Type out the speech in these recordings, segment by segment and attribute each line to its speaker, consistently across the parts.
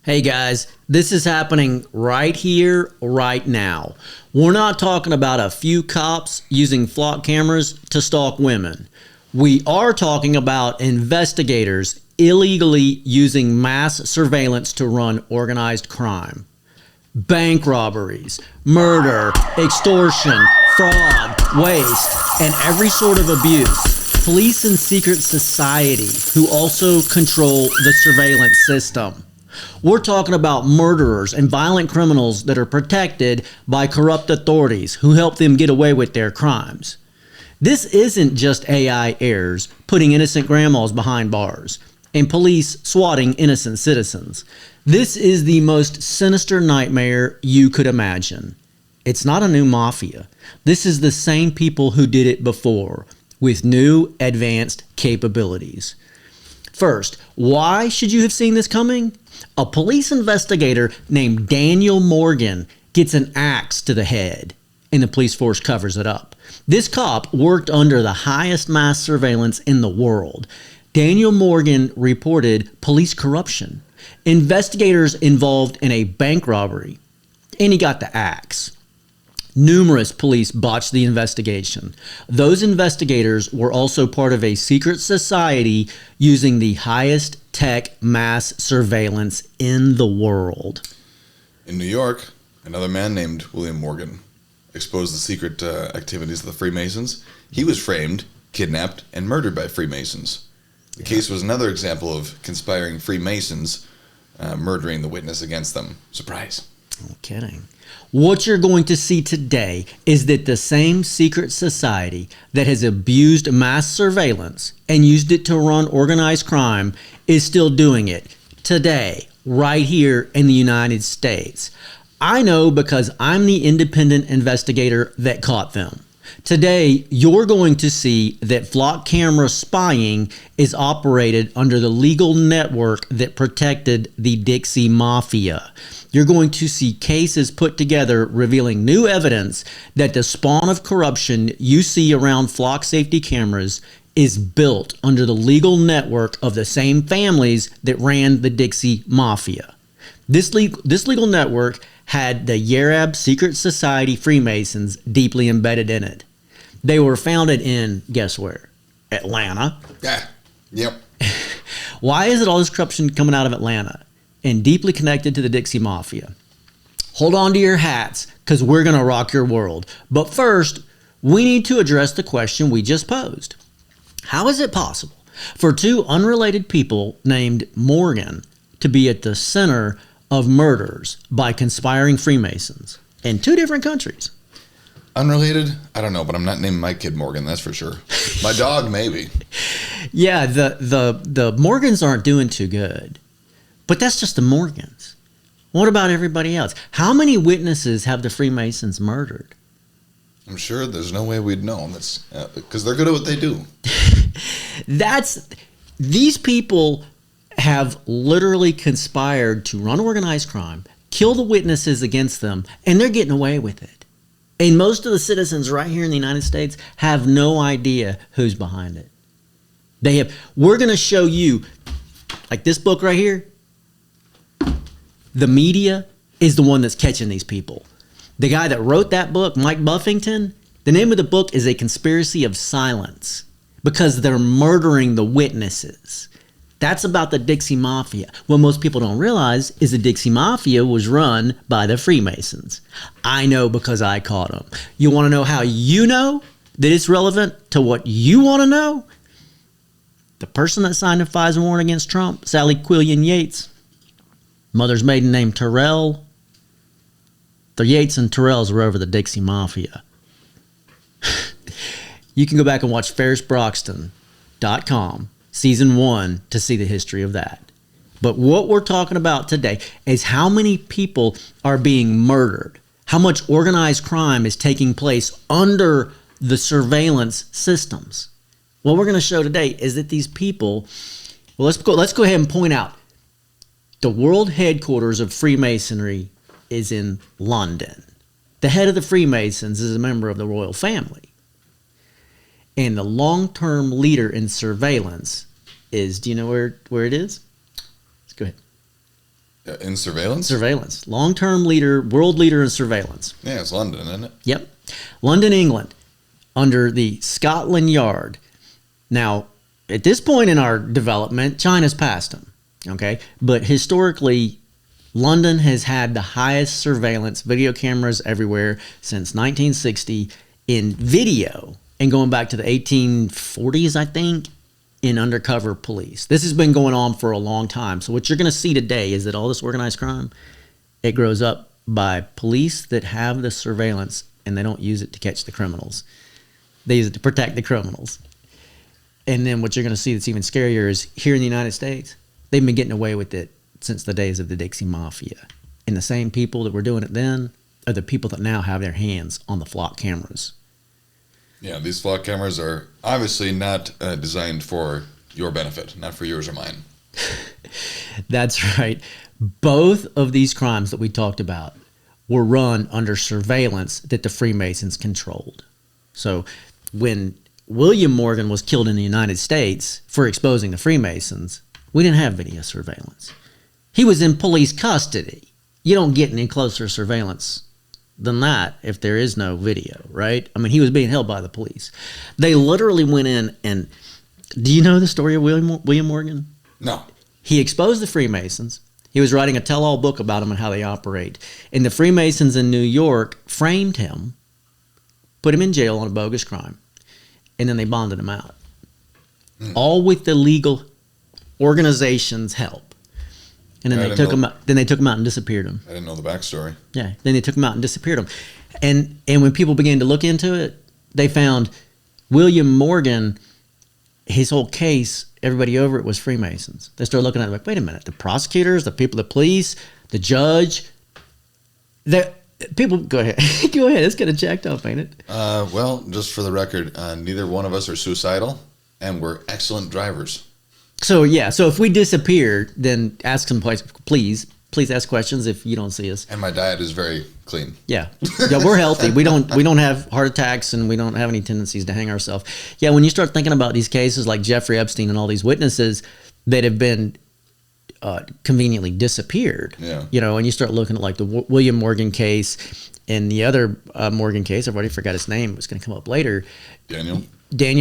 Speaker 1: Hey guys, this is happening right here, right now. We're not talking about a few cops using flock cameras to stalk women. We are talking about investigators illegally using mass surveillance to run organized crime. Bank robberies, murder, extortion, fraud, waste, and every sort of abuse. Police and secret society who also control the surveillance system. We're talking about murderers and violent criminals that are protected by corrupt authorities who help them get away with their crimes. This isn't just AI errors putting innocent grandmas behind bars and police swatting innocent citizens. This is the most sinister nightmare you could imagine. It's not a new mafia. This is the same people who did it before with new advanced capabilities. First, why should you have seen this coming? A police investigator named Daniel Morgan gets an axe to the head, and the police force covers it up. This cop worked under the highest mass surveillance in the world. Daniel Morgan reported police corruption, investigators involved in a bank robbery, and he got the axe. Numerous police botched the investigation. Those investigators were also part of a secret society using the highest tech mass surveillance in the world.
Speaker 2: In New York, another man named William Morgan exposed the secret activities of the Freemasons. He was framed, kidnapped, and murdered by Freemasons. The case was another example of conspiring Freemasons murdering the witness against them. Surprise.
Speaker 1: No kidding. What you're going to see today is that the same secret society that has abused mass surveillance and used it to run organized crime is still doing it today, right here in the United States. I know because I'm the independent investigator that caught them. Today, you're going to see that flock camera spying is operated under the legal network that protected the Dixie Mafia. You're going to see cases put together revealing new evidence that the spawn of corruption you see around flock safety cameras is built under the legal network of the same families that ran the Dixie Mafia. This legal network had the Yarab Secret Society Freemasons deeply embedded in it. They were founded in, guess where? Atlanta.
Speaker 2: Yeah. Yep.
Speaker 1: Why is it all this corruption coming out of Atlanta and deeply connected to the Dixie Mafia? Hold on to your hats because we're going to rock your world. But first, we need to address the question we just posed. How is it possible for two unrelated people named Morgan to be at the center of murders by conspiring Freemasons in two different countries?
Speaker 2: Unrelated? I don't know, but I'm not naming my kid Morgan, that's for sure. My dog, maybe.
Speaker 1: Yeah, the Morgans aren't doing too good. But that's just the Morgans. What about everybody else? How many witnesses have the Freemasons murdered?
Speaker 2: I'm sure there's no way we'd know. That's because they're good at what they do.
Speaker 1: These people have literally conspired to run organized crime, kill the witnesses against them, and they're getting away with it. And most of the citizens right here in the United States have no idea who's behind it. We're going to show you, like this book right here, the media is the one that's catching these people. The guy that wrote that book, Mike Buffington, the name of the book is A Conspiracy of Silence because they're murdering the witnesses. That's about the Dixie Mafia. What most people don't realize is the Dixie Mafia was run by the Freemasons. I know because I caught them. You want to know how you know that it's relevant to what you want to know? The person that signed a FISA warrant against Trump, Sally Quillian Yates, mother's maiden name Terrell. The Yates and Terrells were over the Dixie Mafia. You can go back and watch ferrisbroxton.com. Season 1 to see the history of that. But what we're talking about today is how many people are being murdered, how much organized crime is taking place under the surveillance systems. What we're going to show today is that these people, well, let's go ahead and point out the world headquarters of Freemasonry is in London. The head of the Freemasons is a member of the royal family. And the long-term leader in surveillance is, do you know where it is? Let's go ahead.
Speaker 2: In surveillance?
Speaker 1: Surveillance. Long-term leader, world leader in surveillance.
Speaker 2: Yeah, it's London, isn't it?
Speaker 1: Yep. London, England, under the Scotland Yard. Now, at this point in our development, China's passed them. Okay? But historically, London has had the highest surveillance, video cameras everywhere since 1960 in video, and going back to the 1840s, I think, in undercover police. This has been going on for a long time. So what you're going to see today is that all this organized crime, it grows up by police that have the surveillance, and they don't use it to catch the criminals. They use it to protect the criminals. And then what you're going to see that's even scarier is here in the United States, they've been getting away with it since the days of the Dixie Mafia. And the same people that were doing it then are the people that now have their hands on the flock cameras.
Speaker 2: Yeah, these flock cameras are obviously not designed for your benefit, not for yours or mine.
Speaker 1: That's right. Both of these crimes that we talked about were run under surveillance that the Freemasons controlled. So when William Morgan was killed in the United States for exposing the Freemasons, we didn't have video surveillance. He was in police custody. You don't get any closer surveillance than that if there is no video, right? I mean, he was being held by the police. They literally went in and, do you know the story of William Morgan?
Speaker 2: No.
Speaker 1: He exposed the Freemasons. He was writing a tell-all book about them and how they operate. And the Freemasons in New York framed him, put him in jail on a bogus crime, and then they bonded him out. All with the legal organization's help. And then they took him out. Then they took him out and disappeared him.
Speaker 2: I didn't know the backstory.
Speaker 1: Yeah. Then they took him out and disappeared him. And when people began to look into it, they found William Morgan, his whole case, everybody over it was Freemasons. They started looking at it like, wait a minute, the prosecutors, the people, the police, the judge, the people. Go ahead, go ahead. It's getting jacked up, ain't it?
Speaker 2: Well, just for the record, neither one of us are suicidal, and we're excellent drivers.
Speaker 1: So yeah, so if we disappear, then ask some questions. Please ask questions if you don't see us.
Speaker 2: And my diet is very clean.
Speaker 1: Yeah, we're healthy. We don't have heart attacks, and we don't have any tendencies to hang ourselves. Yeah, when you start thinking about these cases like Jeffrey Epstein and all these witnesses that have been conveniently disappeared.
Speaker 2: Yeah.
Speaker 1: You know, and you start looking at like the William Morgan case and the other Morgan case. I've already forgot his name. It's going to come up later. Daniel.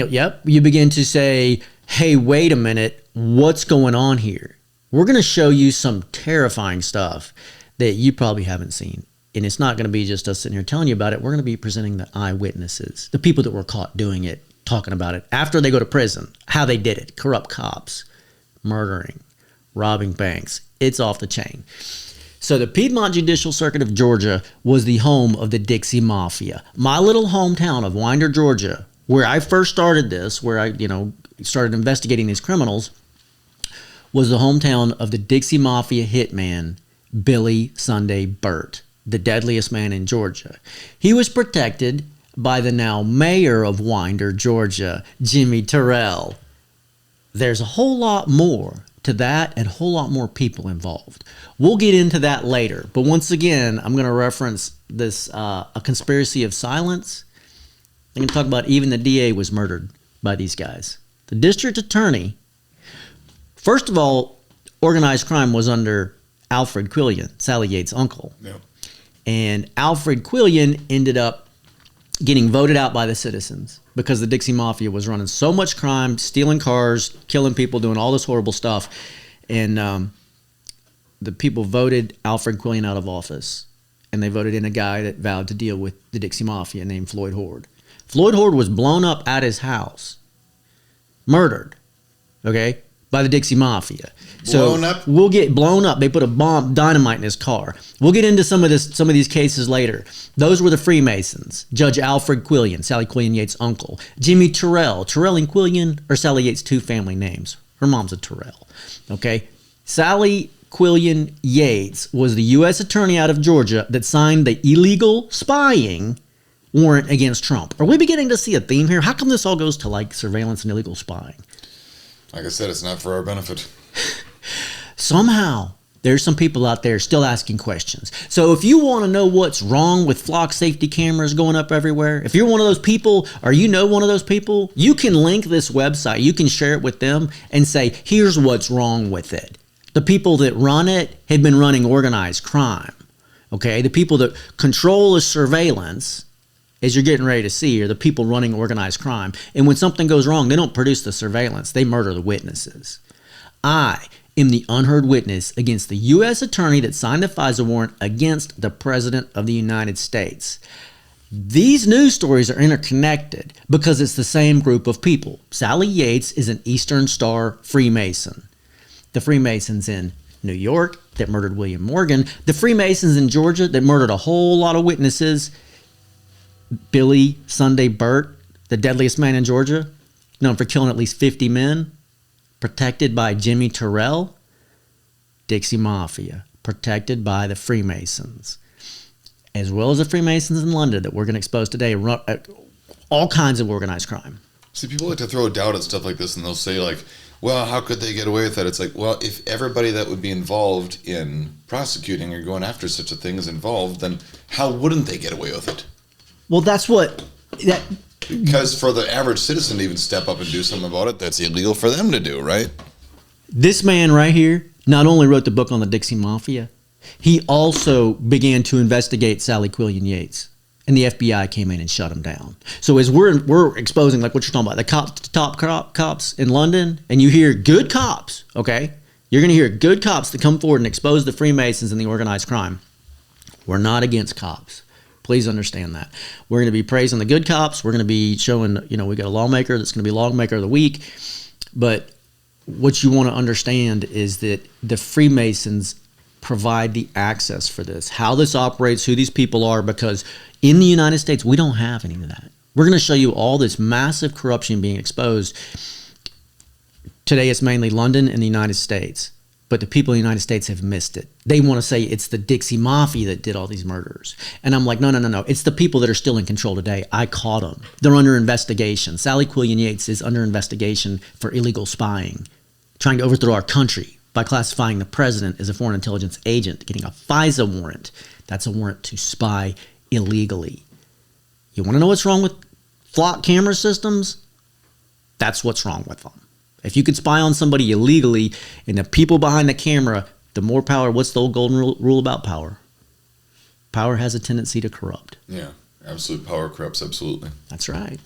Speaker 1: Yep. You begin to say, hey, wait a minute. What's going on here? We're going to show you some terrifying stuff that you probably haven't seen. And it's not going to be just us sitting here telling you about it. We're going to be presenting the eyewitnesses, the people that were caught doing it, talking about it after they go to prison, how they did it, corrupt cops, murdering, robbing banks. It's off the chain. So the Piedmont Judicial Circuit of Georgia was the home of the Dixie Mafia. My little hometown of Winder, Georgia, where I first started this, where I, started investigating these criminals, was the hometown of the Dixie Mafia hitman, Billy Sunday Burt, the deadliest man in Georgia. He was protected by the now mayor of Winder, Georgia, Jimmy Terrell. There's a whole lot more to that and a whole lot more people involved. We'll get into that later. But once again, I'm going to reference this, a conspiracy of silence. I'm going to talk about even the DA was murdered by these guys. The district attorney, first of all, organized crime was under Alfred Quillian, Sally Yates' uncle.
Speaker 2: Yep.
Speaker 1: And Alfred Quillian ended up getting voted out by the citizens because the Dixie Mafia was running so much crime, stealing cars, killing people, doing all this horrible stuff. And the people voted Alfred Quillian out of office. And they voted in a guy that vowed to deal with the Dixie Mafia named Floyd Horde. Floyd Horde was blown up at his house. Murdered. Okay? By the Dixie Mafia.
Speaker 2: Blown up?
Speaker 1: We'll get blown up. They put a bomb, dynamite in his car. We'll get into some of these cases later. Those were the Freemasons. Judge Alfred Quillian, Sally Quillian Yates' uncle. Jimmy Terrell. Terrell and Quillian are Sally Yates' two family names. Her mom's a Terrell. Okay? Sally Quillian Yates was the U.S. attorney out of Georgia that signed the illegal spying warrant against Trump. Are we beginning to see a theme here? How come this all goes to like surveillance and illegal spying?
Speaker 2: Like I said, it's not for our benefit.
Speaker 1: Somehow, there's some people out there still asking questions. So if you want to know what's wrong with flock safety cameras going up everywhere, if you're one of those people or you know one of those people, you can link this website. You can share it with them and say, here's what's wrong with it. The people that run it had been running organized crime. Okay, the people that control the surveillance, as you're getting ready to see, are the people running organized crime. And when something goes wrong, they don't produce the surveillance. They murder the witnesses. I am the unheard witness against the U.S. attorney that signed the FISA warrant against the President of the United States. These news stories are interconnected because it's the same group of people. Sally Yates is an Eastern Star Freemason. The Freemasons in New York that murdered William Morgan, the Freemasons in Georgia that murdered a whole lot of witnesses, Billy Sunday Burt, the deadliest man in Georgia, known for killing at least 50 men, protected by Jimmy Terrell, Dixie Mafia, protected by the Freemasons, as well as the Freemasons in London that we're going to expose today, all kinds of organized crime.
Speaker 2: See, people like to throw doubt at stuff like this, and they'll say, like, well, how could they get away with that? It's like, well, if everybody that would be involved in prosecuting or going after such a thing is involved, then how wouldn't they get away with it?
Speaker 1: Well, that's what...
Speaker 2: Because for the average citizen to even step up and do something about it, that's illegal for them to do, right?
Speaker 1: This man right here not only wrote the book on the Dixie Mafia, he also began to investigate Sally Quillian Yates. And the FBI came in and shut him down. So as we're exposing, like what you're talking about, the top cops in London, and you hear good cops, okay? You're going to hear good cops that come forward and expose the Freemasons and the organized crime. We're not against cops. Please understand that. We're going to be praising the good cops. We're going to be showing, we got a lawmaker that's going to be lawmaker of the week. But what you want to understand is that the Freemasons provide the access for this, how this operates, who these people are, because in the United States, we don't have any of that. We're going to show you all this massive corruption being exposed. Today, it's mainly London and the United States, but the people in the United States have missed it. They want to say it's the Dixie Mafia that did all these murders. And I'm like, no. It's the people that are still in control today. I caught them. They're under investigation. Sally Quillian Yates is under investigation for illegal spying, trying to overthrow our country by classifying the president as a foreign intelligence agent, getting a FISA warrant. That's a warrant to spy illegally. You want to know what's wrong with flock camera systems? That's what's wrong with them. If you could spy on somebody illegally and the people behind the camera, the more power. What's the old golden rule about power? Power has a tendency to corrupt.
Speaker 2: Yeah, absolute power corrupts, absolutely.
Speaker 1: That's right.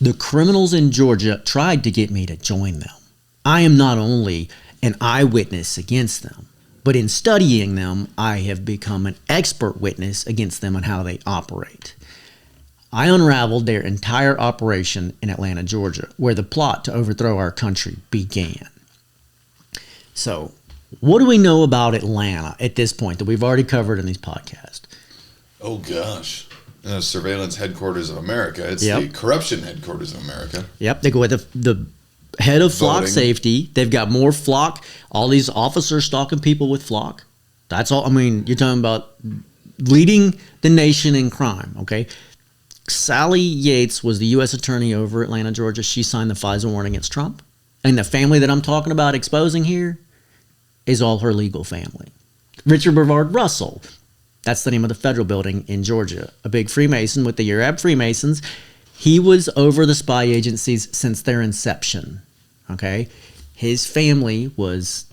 Speaker 1: The criminals in Georgia tried to get me to join them. I am not only an eyewitness against them, but in studying them, I have become an expert witness against them and how they operate. I unraveled their entire operation in Atlanta, Georgia, where the plot to overthrow our country began. So, what do we know about Atlanta at this point that we've already covered in these podcasts?
Speaker 2: Oh, gosh. Surveillance headquarters of America. It's the corruption headquarters of America.
Speaker 1: Yep, they go with the head of flock safety. They've got more flock. All these officers stalking people with flock. That's all. I mean, you're talking about leading the nation in crime, okay? Sally Yates was the U.S. attorney over Atlanta, Georgia. She signed the FISA warrant against Trump. And the family that I'm talking about exposing here is all her legal family. Richard Brevard Russell, that's the name of the federal building in Georgia, a big Freemason with the Arab Freemasons. He was over the spy agencies since their inception, okay? His family was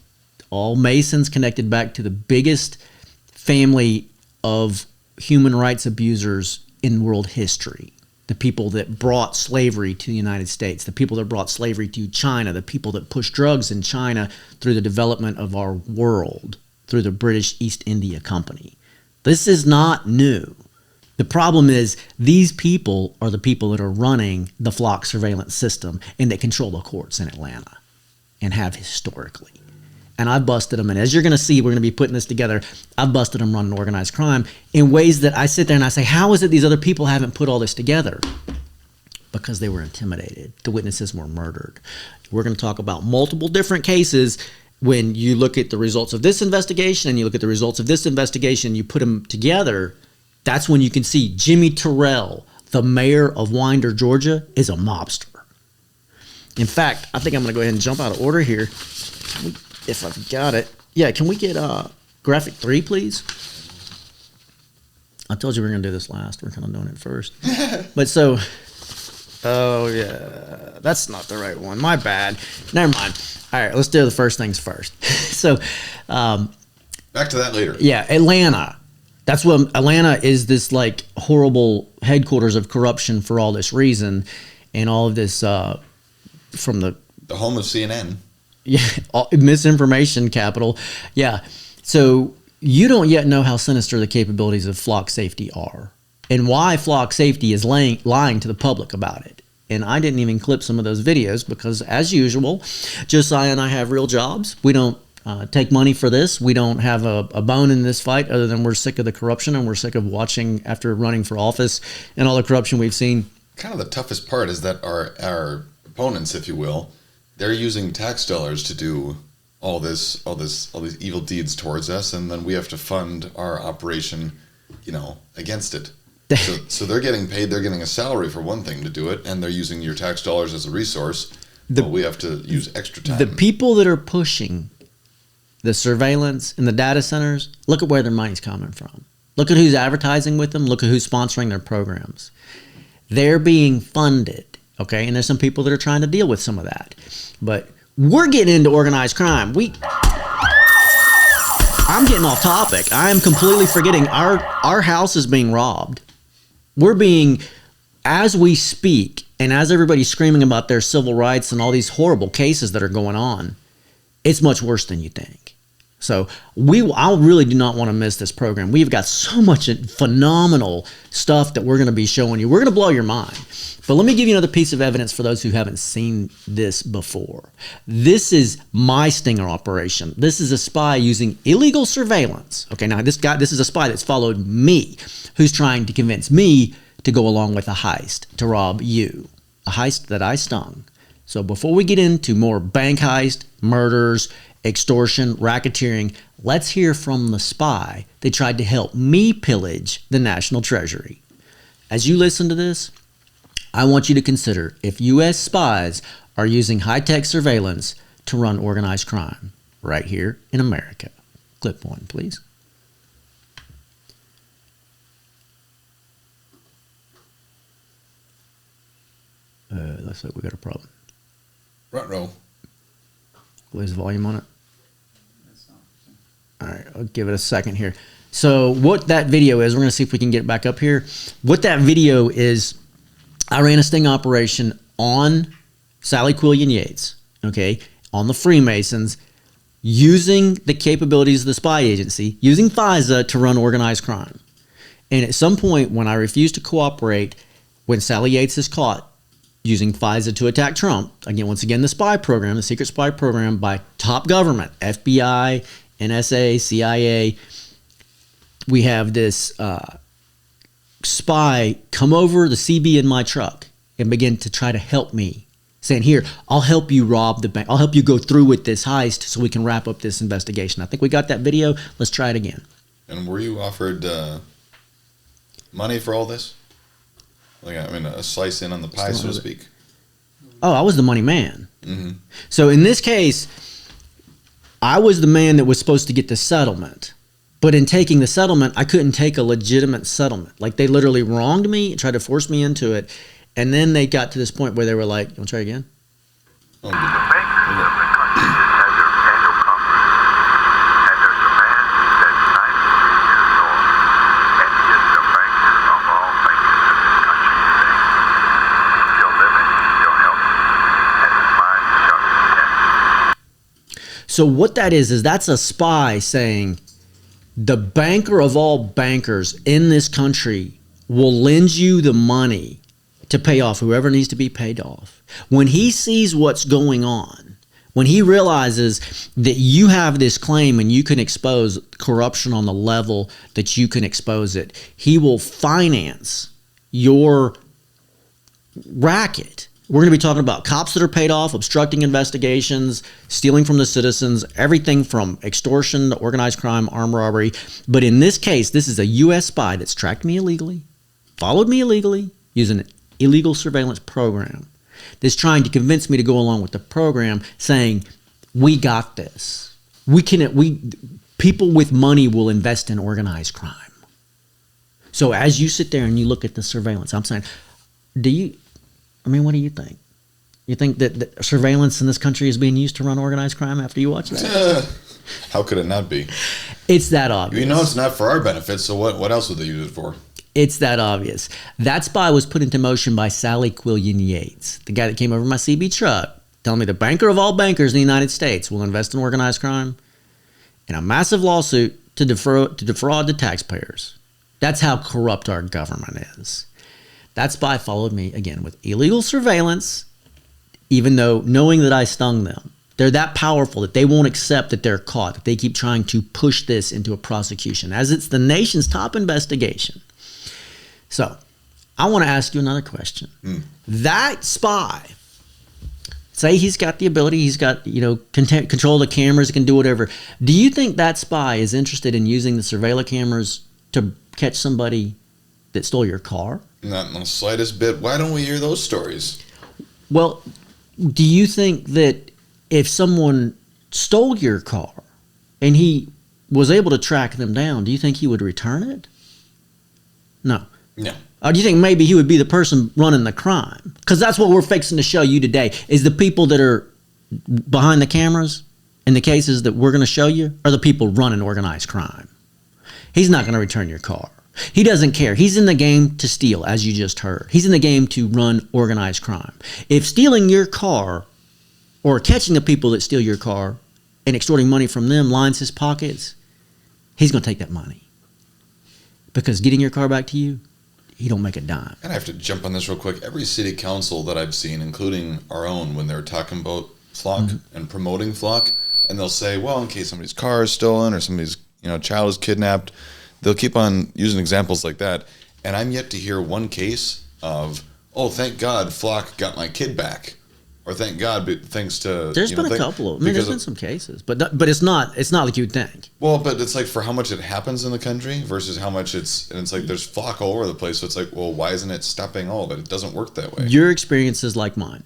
Speaker 1: all Masons connected back to the biggest family of human rights abusers in world history. The people that brought slavery to the United States, the people that brought slavery to China, the people that pushed drugs in China through the development of our world, through the British East India Company. This is not new. The problem is these people are the people that are running the flock surveillance system and that control the courts in Atlanta and have historically. And I busted them. And as you're going to see, we're going to be putting this together. I busted them running organized crime in ways that I sit there and I say, how is it these other people haven't put all this together? Because they were intimidated. The witnesses were murdered. We're going to talk about multiple different cases. When you look at the results of this investigation and you look at the results of this investigation, you put them together, that's when you can see Jimmy Terrell, the mayor of Winder, Georgia, is a mobster. In fact, I think I'm going to go ahead and jump out of order here. If I've got it. Yeah, can we get graphic 3, please? I told you we were going to do this last. We're kind of doing it first. But so, oh, yeah, that's not the right one. My bad. Never mind. All right, let's do the first things first. So,
Speaker 2: back to that later.
Speaker 1: yeah, Atlanta. That's what Atlanta is, this like horrible headquarters of corruption for all this reason and all of this from the
Speaker 2: home of CNN.
Speaker 1: Yeah, misinformation capital. Yeah. So you don't yet know how sinister the capabilities of flock safety are and why flock safety is lying to the public about it. And I didn't even clip some of those videos because, as usual, Josiah and I have real jobs. We don't take money for this. We don't have a bone in this fight other than we're sick of the corruption and we're sick of watching after running for office and all the corruption we've seen.
Speaker 2: Kind of the toughest part is that our opponents, if you will, they're using tax dollars to do all these evil deeds towards us, and then we have to fund our operation, against it. So they're getting paid. They're getting a salary for one thing to do it, and they're using your tax dollars as a resource. We have to use extra time.
Speaker 1: The people that are pushing the surveillance and the data centers, look at where their money's coming from. Look at who's advertising with them. Look at who's sponsoring their programs. They're being funded, okay? And there's some people that are trying to deal with some of that. But we're getting into organized crime. I'm getting off topic. I am completely forgetting our house is being robbed. We're being, as we speak, and as everybody's screaming about their civil rights and all these horrible cases that are going on, it's much worse than you think. So I really do not want to miss this program. We've got so much phenomenal stuff that we're going to be showing you. We're going to blow your mind. But let me give you another piece of evidence for those who haven't seen this before. This is my stinger operation. This is a spy using illegal surveillance. Okay, now this is a spy that's followed me, who's trying to convince me to go along with a heist to rob you. A heist that I stung. So before we get into more bank heist, murders, extortion, racketeering, let's hear from the spy that tried to help me pillage the national treasury. As you listen to this, I want you to consider if U.S. spies are using high-tech surveillance to run organized crime right here in America. Clip one, please. Looks like we got a problem.
Speaker 2: Front row.
Speaker 1: Where's the volume on it? All right, I'll give it a second here. So what that video is, we're going to see if we can get it back up here. What that video is, I ran a sting operation on Sally Quillian Yates, okay, on the Freemasons, using the capabilities of the spy agency, using FISA to run organized crime. And at some point when I refused to cooperate, when Sally Yates is caught using FISA to attack Trump, again, once again, the spy program, the secret spy program by top government, FBI, NSA, CIA, we have this spy come over the CB in my truck and begin to try to help me, saying, here, I'll help you rob the bank. I'll help you go through with this heist so we can wrap up this investigation. I think we got that video. Let's try it again.
Speaker 2: And were you offered money for all this? Like, I mean, a slice in on the pie, so to speak.
Speaker 1: Oh, I was the money man.
Speaker 2: Mm-hmm.
Speaker 1: So in this case, I was the man that was supposed to get the settlement. But in taking the settlement, I couldn't take a legitimate settlement. Like, they literally wronged me and tried to force me into it. And then they got to this point where they were like, you want to try again?
Speaker 2: Oh,
Speaker 1: So what that is that's a spy saying the banker of all bankers in this country will lend you the money to pay off whoever needs to be paid off. When he sees what's going on, when he realizes that you have this claim and you can expose corruption on the level that you can expose it, he will finance your racket. We're going to be talking about cops that are paid off, obstructing investigations, stealing from the citizens, everything from extortion to organized crime, armed robbery. But in this case, this is a U.S. spy that's tracked me illegally, followed me illegally, using an illegal surveillance program that's trying to convince me to go along with the program, saying, we got this. People with money will invest in organized crime. So as you sit there and you look at the surveillance, I'm saying, what do you think? You think that surveillance in this country is being used to run organized crime after you watch that?
Speaker 2: How could it not be?
Speaker 1: It's that obvious.
Speaker 2: You know it's not for our benefit, so what else would they use it for?
Speaker 1: It's that obvious. That spy was put into motion by Sally Quillian Yates, the guy that came over my CB truck, telling me the banker of all bankers in the United States will invest in organized crime in a massive lawsuit to defraud the taxpayers. That's how corrupt our government is. That spy followed me, again, with illegal surveillance, even though knowing that I stung them. They're that powerful that they won't accept that they're caught, that they keep trying to push this into a prosecution, as it's the nation's top investigation. So, I want to ask you another question. That spy, say he's got the ability, he's got, control the cameras, can do whatever. Do you think that spy is interested in using the surveillance cameras to catch somebody that stole your car?
Speaker 2: Not in the slightest bit. Why don't we hear those stories?
Speaker 1: Well, do you think that if someone stole your car and he was able to track them down, do you think he would return it? No.
Speaker 2: No.
Speaker 1: Or do you think maybe he would be the person running the crime? Because that's what we're fixing to show you today, is the people that are behind the cameras in the cases that we're going to show you are the people running organized crime. He's not going to return your car. He doesn't care. He's in the game to steal, as you just heard. He's in the game to run organized crime. If stealing your car or catching the people that steal your car and extorting money from them lines his pockets, he's going to take that money. Because getting your car back to you, he don't make a dime.
Speaker 2: And I have to jump on this real quick. Every city council that I've seen, including our own, when they're talking about Flock and promoting Flock, and they'll say, well, in case somebody's car is stolen or somebody's child is kidnapped, they'll keep on using examples like that. And I'm yet to hear one case of, oh, thank God Flock got my kid back. Or thank God, thanks to...
Speaker 1: There's been a couple of them. I mean, there's been some cases. But it's not like you'd think.
Speaker 2: Well, but it's like for how much it happens in the country versus how much it's... And it's like there's Flock all over the place. So it's like, well, why isn't it stopping all of it? It doesn't work that way.
Speaker 1: Your experience is like mine.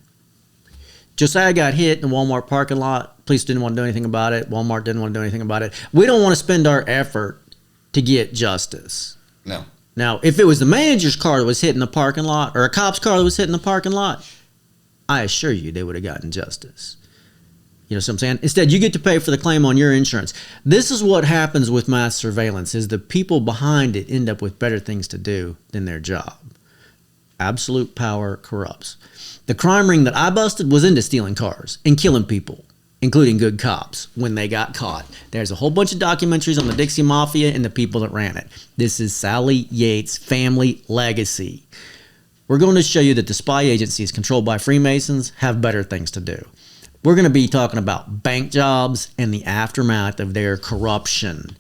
Speaker 1: Josiah got hit in the Walmart parking lot. Police didn't want to do anything about it. Walmart didn't want to do anything about it. We don't want to spend our effort to get justice.
Speaker 2: No.
Speaker 1: Now, if it was the manager's car that was hit in the parking lot or a cop's car that was hit in the parking lot, I assure you they would have gotten justice. You know what I'm saying? Instead, you get to pay for the claim on your insurance. This is what happens with mass surveillance, is the people behind it end up with better things to do than their job. Absolute power corrupts. The crime ring that I busted was into stealing cars and killing people, including good cops, when they got caught. There's a whole bunch of documentaries on the Dixie Mafia and the people that ran it. This is Sally Yates' family legacy. We're going to show you that the spy agencies controlled by Freemasons have better things to do. We're going to be talking about bank jobs and the aftermath of their corruption,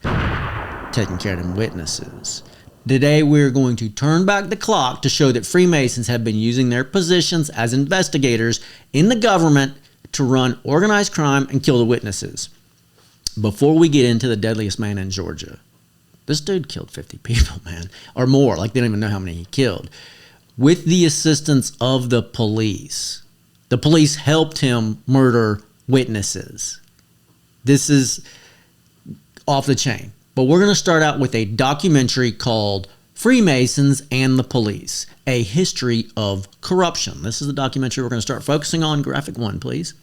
Speaker 1: taking care of them witnesses. Today, we're going to turn back the clock to show that Freemasons have been using their positions as investigators in the government to run organized crime and kill the witnesses. Before we get into the deadliest man in Georgia, this dude killed 50 people, man, or more. Like, they don't even know how many he killed. With the assistance of the police. The police helped him murder witnesses. This is off the chain. But we're going to start out with a documentary called Freemasons and the Police, a history of corruption. This is the documentary we're going to start focusing on. Graphic 1, please.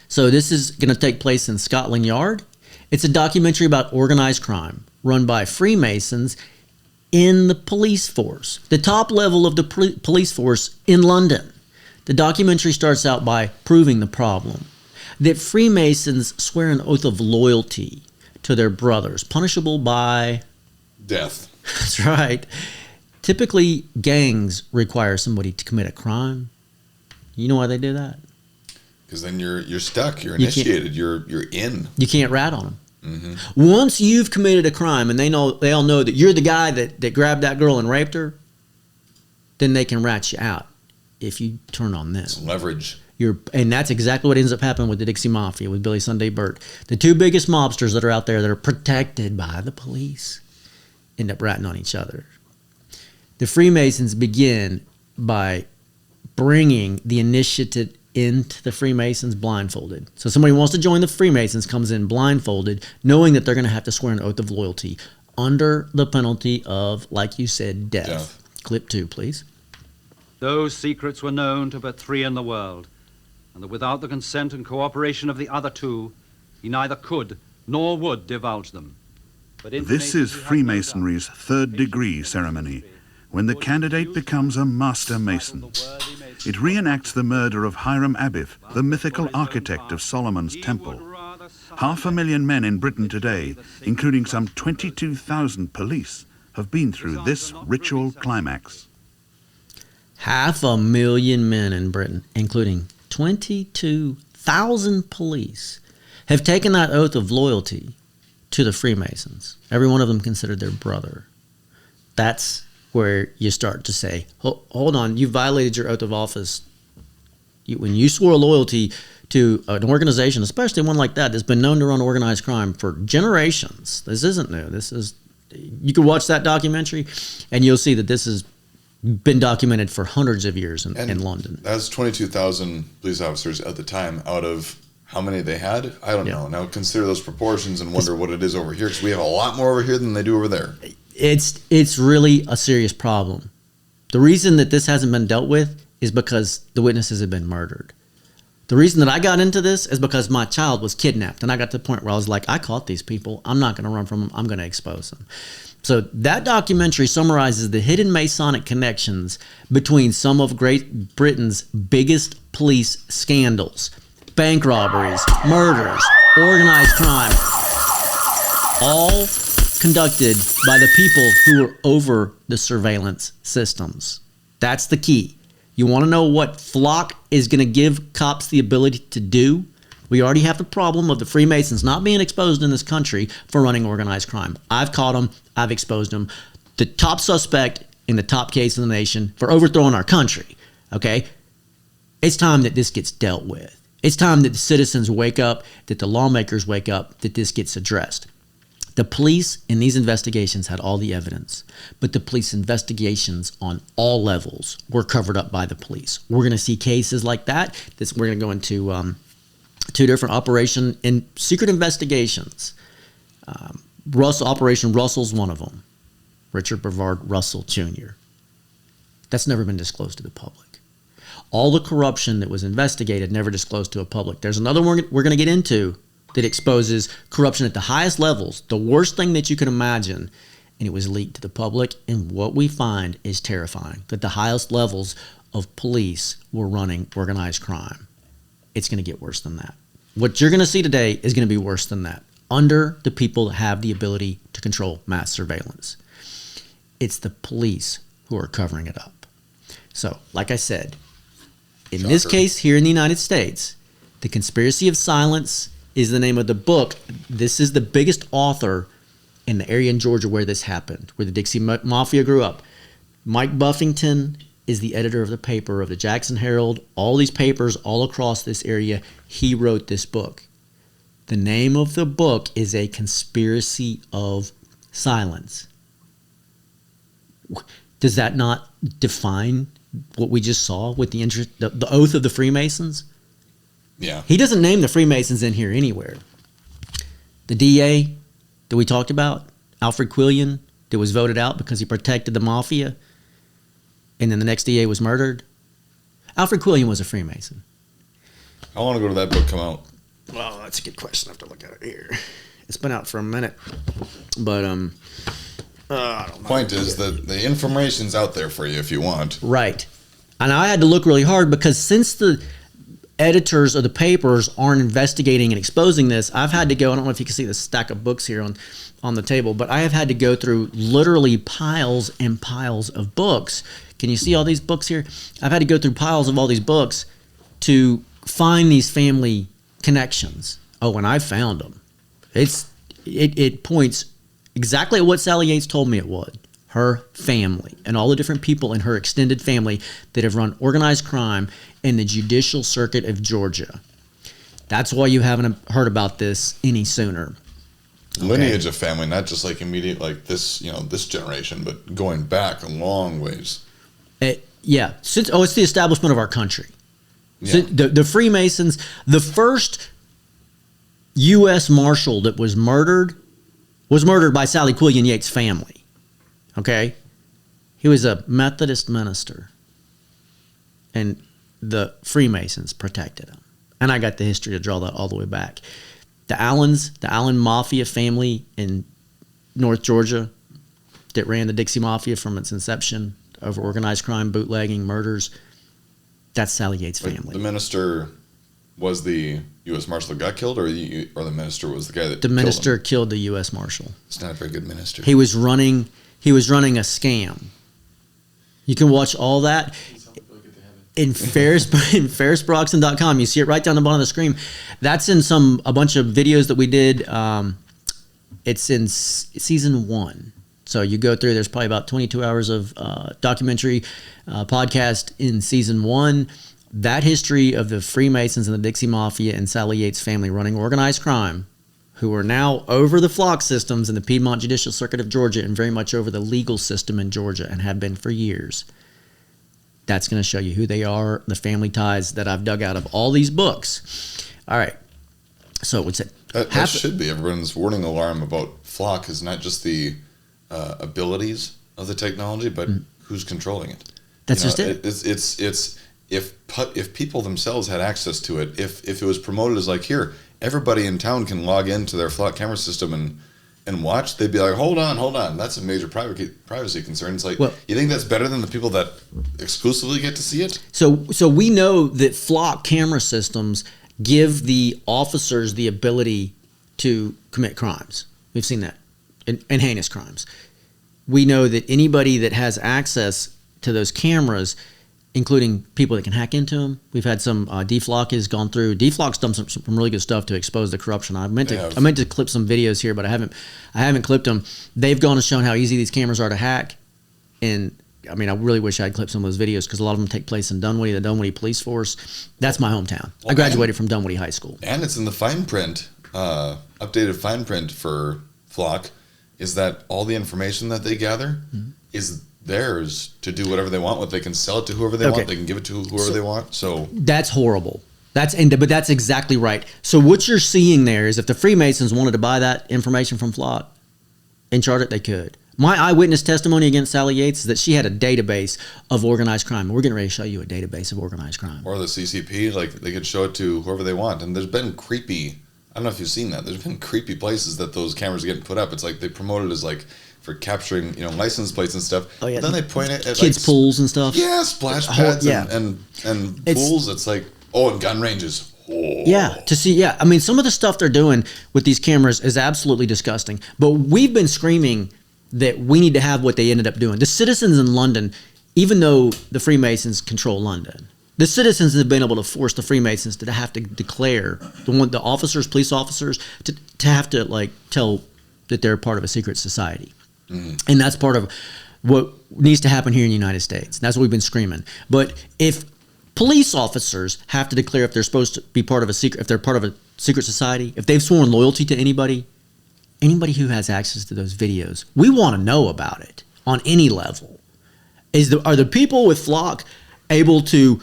Speaker 1: So this is going to take place in Scotland Yard. It's a documentary about organized crime run by Freemasons in the police force, the top level of the police force in London. The documentary starts out by proving the problem, that Freemasons swear an oath of loyalty to their brothers, punishable by...
Speaker 2: death.
Speaker 1: That's right. Typically, gangs require somebody to commit a crime. You know why they do that?
Speaker 2: Because then you're stuck, you're initiated, you're in.
Speaker 1: You can't rat on them. Mm-hmm. Once you've committed a crime and they all know that you're the guy that grabbed that girl and raped her, then they can rat you out if you turn on them.
Speaker 2: It's leverage.
Speaker 1: And that's exactly what ends up happening with the Dixie Mafia, with Billy Sunday Birt. The two biggest mobsters that are out there that are protected by the police end up ratting on each other. The Freemasons begin by bringing the initiative into the Freemasons blindfolded. So somebody who wants to join the Freemasons comes in blindfolded, knowing that they're going to have to swear an oath of loyalty under the penalty of, like you said, death. Clip 2, please.
Speaker 3: Those secrets were known to but 3 in the world, and that without the consent and cooperation of the other 2, he neither could nor would divulge them. But
Speaker 4: This is Freemasonry's third degree ceremony, when the candidate becomes a master mason. It reenacts the murder of Hiram Abiff, the mythical architect of Solomon's temple. 500,000 men in Britain today, including some 22,000 police, have been through this ritual climax.
Speaker 1: 500,000 men in Britain, including 22,000 police, have taken that oath of loyalty to the Freemasons. Every one of them considered their brother. That's where you start to say, hold on, you violated your oath of office. When you swore loyalty to an organization, especially one like that that's been known to run organized crime for generations. This isn't new. You can watch that documentary and you'll see that this has been documented for hundreds of years in London.
Speaker 2: That's 22,000 police officers at the time out of how many they had? I don't know. Now consider those proportions and wonder what it is over here, because we have a lot more over here than they do over there.
Speaker 1: It's really a serious problem. The reason that this hasn't been dealt with is because the witnesses have been murdered. The reason that I got into this is because my child was kidnapped, and I got to the point where I was like, I caught these people. I'm not going to run from them. I'm going to expose them. So that documentary summarizes the hidden Masonic connections between some of Great Britain's biggest police scandals: bank robberies, murders, organized crime, all conducted by the people who were over the surveillance systems. That's the key. You want to know what Flock is going to give cops the ability to do? We already have the problem of the Freemasons not being exposed in this country for running organized crime. I've caught them. I've exposed them. The top suspect in the top case in the nation for overthrowing our country. Okay? It's time that this gets dealt with. It's time that the citizens wake up, that the lawmakers wake up, that this gets addressed. The police in these investigations had all the evidence, but the police investigations on all levels were covered up by the police. We're going to see cases like that. We're going to go into two different operation in secret investigations. Operation Russell's one of them. Richard Brevard Russell Jr. That's never been disclosed to the public. All the corruption that was investigated never disclosed to the public. There's another one we're going to get into that exposes corruption at the highest levels, the worst thing that you can imagine, and it was leaked to the public. And what we find is terrifying, that the highest levels of police were running organized crime. It's going to get worse than that. What you're going to see today is going to be worse than that, under the people that have the ability to control mass surveillance. It's the police who are covering it up. So, like I said, in this case here in the United States, The Conspiracy of Silence is the name of the book. This is the biggest author in the area in Georgia where this happened, where the Dixie Mafia grew up. Mike Buffington is the editor of the paper of the Jackson Herald. All these papers all across this area, he wrote this book. The name of the book is A Conspiracy of Silence. Does that not define what we just saw with the oath of the Freemasons?
Speaker 2: Yeah.
Speaker 1: He doesn't name the Freemasons in here anywhere. The DA that we talked about, Alfred Quillian, that was voted out because he protected the mafia, and then the next DA was murdered. Alfred Quillian was a Freemason.
Speaker 2: How long ago did that book come out?
Speaker 1: Well, that's a good question. I have to look at it here. It's been out for a minute. But, I don't know.
Speaker 2: Point is that the information's out there for you if you want.
Speaker 1: Right. And I had to look really hard because since the editors of the papers aren't investigating and exposing this, I've had to go, I don't know if you can see the stack of books here on the table, but I have had to go through literally piles and piles of books. Can you see all these books here? I've had to go through piles of all these books to find these family connections. Oh, and I found them. It points exactly at what Sally Yates told me it would. Her family and all the different people in her extended family that have run organized crime in the judicial circuit of Georgia. That's why you haven't heard about this any sooner.
Speaker 2: Lineage of family, not just like immediate, like this, this generation, but going back a long ways.
Speaker 1: It's the establishment of our country.
Speaker 2: Yeah.
Speaker 1: So the Freemasons, the first U.S. Marshal that was murdered by Sally Quillian Yates' family. Okay? He was a Methodist minister. And the Freemasons protected him. And I got the history to draw that all the way back. the Allen Mafia family in North Georgia that ran the Dixie Mafia from its inception over organized crime, bootlegging, murders. That's Sally Yates' family.
Speaker 2: The minister was the U.S. Marshal that got killed, or the minister was the guy that
Speaker 1: The minister
Speaker 2: killed him?
Speaker 1: killed the U.S. Marshal.
Speaker 2: It's not a very good minister.
Speaker 1: He was running a scam. You can watch all that in ferrisbroxton.com. You see it right down the bottom of the screen. That's in a bunch of videos that we did. It's in season 1. So you go through, there's probably about 22 hours of documentary podcast in season 1. That history of the Freemasons and the Dixie Mafia and Sally Yates' family running organized crime, who are now over the flock systems in the Piedmont Judicial Circuit of Georgia and very much over the legal system in Georgia and have been for years. That's going to show you who they are, the family ties that I've dug out of all these books. All right. So what's it?
Speaker 2: That should be everyone's warning alarm about flock is not just the abilities of the technology, but who's controlling it.
Speaker 1: That's just it.
Speaker 2: It's if people themselves had access to it, if it was promoted as like, here, everybody in town can log into their flock camera system and watch, they'd be like, hold on, that's a major privacy concern. It's like, well, you think that's better than the people that exclusively get to see it?
Speaker 1: So we know that flock camera systems give the officers the ability to commit crimes. We've seen that, and heinous crimes. We know that anybody that has access to those cameras, including people that can hack into them. We've had some D-Flock has gone through. D-Flock's done some really good stuff to expose the corruption. I meant to clip some videos here, but I haven't clipped them. They've gone and shown how easy these cameras are to hack, and I mean, I really wish I'd clipped some of those videos because a lot of them take place in Dunwoody, the Dunwoody Police Force. That's my hometown. Well, I graduated from Dunwoody High School,
Speaker 2: and it's in the fine print, updated fine print for Flock. Is that all the information that they gather is theirs to do whatever they want with. They can sell it to whoever they want. They can give it to whoever they want. So
Speaker 1: that's horrible. But that's exactly right. So what you're seeing there is if the Freemasons wanted to buy that information from Flock and chart it, they could. My eyewitness testimony against Sally Yates is that she had a database of organized crime. We're getting ready to show you a database of organized crime.
Speaker 2: Or the CCP, like they could show it to whoever they want. And there's been creepy, I don't know if you've seen that. There's been creepy places that those cameras are getting put up. It's like they promote it as like for capturing, license plates and stuff. Oh yeah. But then they point it at
Speaker 1: kids' pools and stuff.
Speaker 2: Yeah, splash pads and pools. It's like, and gun ranges. Oh.
Speaker 1: Yeah, to see. Yeah, I mean, some of the stuff they're doing with these cameras is absolutely disgusting. But we've been screaming that we need to have what they ended up doing. The citizens in London, even though the Freemasons control London, the citizens have been able to force the Freemasons to have to declare the officers, police officers, to have to like tell that they're part of a secret society. And that's part of what needs to happen here in the United States. That's what we've been screaming. But if police officers have to declare if they're supposed to be part of a secret, if they're part of a secret society, if they've sworn loyalty to anybody who has access to those videos, we want to know about it on any level. Are the people with Flock able to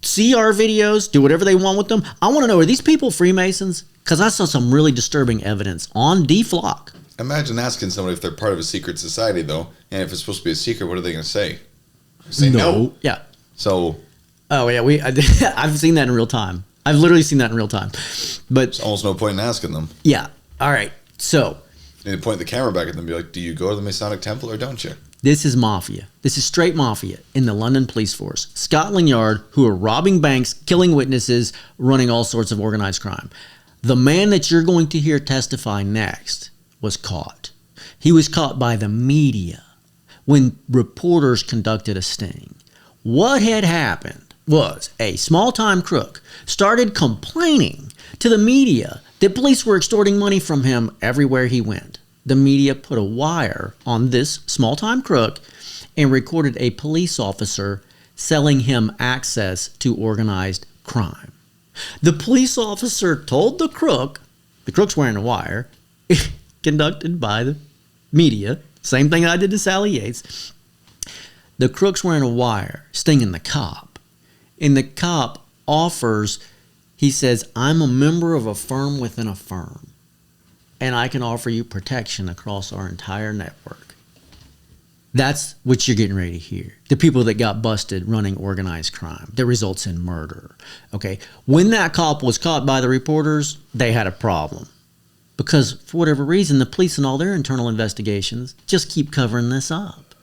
Speaker 1: see our videos, do whatever they want with them? I want to know, are these people Freemasons? Because I saw some really disturbing evidence on D-Flock.
Speaker 2: Imagine asking somebody if they're part of a secret society, though, and if it's supposed to be a secret, what are they going to say? Say no.
Speaker 1: Yeah.
Speaker 2: So.
Speaker 1: Oh yeah, I've seen that in real time. I've literally seen that in real time. But
Speaker 2: there's almost no point in asking them.
Speaker 1: Yeah. All right. So.
Speaker 2: You need to point the camera back at them and be like, "Do you go to the Masonic Temple or don't you?"
Speaker 1: This is mafia. This is straight mafia in the London Police Force. Scotland Yard, who are robbing banks, killing witnesses, running all sorts of organized crime. The man that you're going to hear testify next was caught. He was caught by the media when reporters conducted a sting. What had happened was a small-time crook started complaining to the media that police were extorting money from him everywhere he went. The media put a wire on this small-time crook and recorded a police officer selling him access to organized crime. The police officer told the crook's wearing a wire, conducted by the media, same thing I did to Sally Yates. The crook's wearing a wire, stinging the cop. And the cop offers, he says, I'm a member of a firm within a firm, and I can offer you protection across our entire network. That's what you're getting ready to hear. The people that got busted running organized crime that results in murder. Okay. When that cop was caught by the reporters, they had a problem. Because for whatever reason, the police and all their internal investigations just keep covering this up.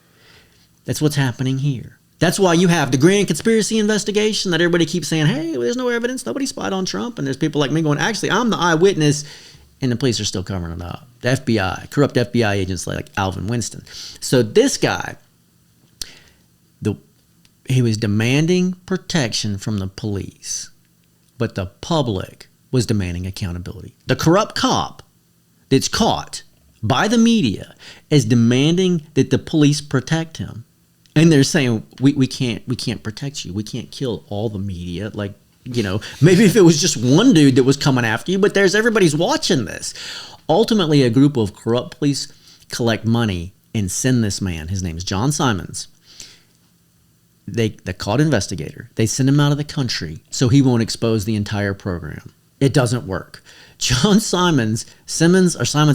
Speaker 1: That's what's happening here. That's why you have the grand conspiracy investigation that everybody keeps saying, hey, there's no evidence. Nobody spied on Trump. And there's people like me going, actually, I'm the eyewitness. And the police are still covering it up. The FBI, corrupt FBI agents like Alvin Winston. So this guy, he was demanding protection from the police, but the public was demanding accountability. The corrupt cop that's caught by the media is demanding that the police protect him. And they're saying, we can't protect you. We can't kill all the media. Like, you know, maybe if it was just one dude that was coming after you, but everybody's watching this. Ultimately, a group of corrupt police collect money and send this man. His name is John Simons. They caught investigator. They send him out of the country so he won't expose the entire program. It doesn't work. John Simmons,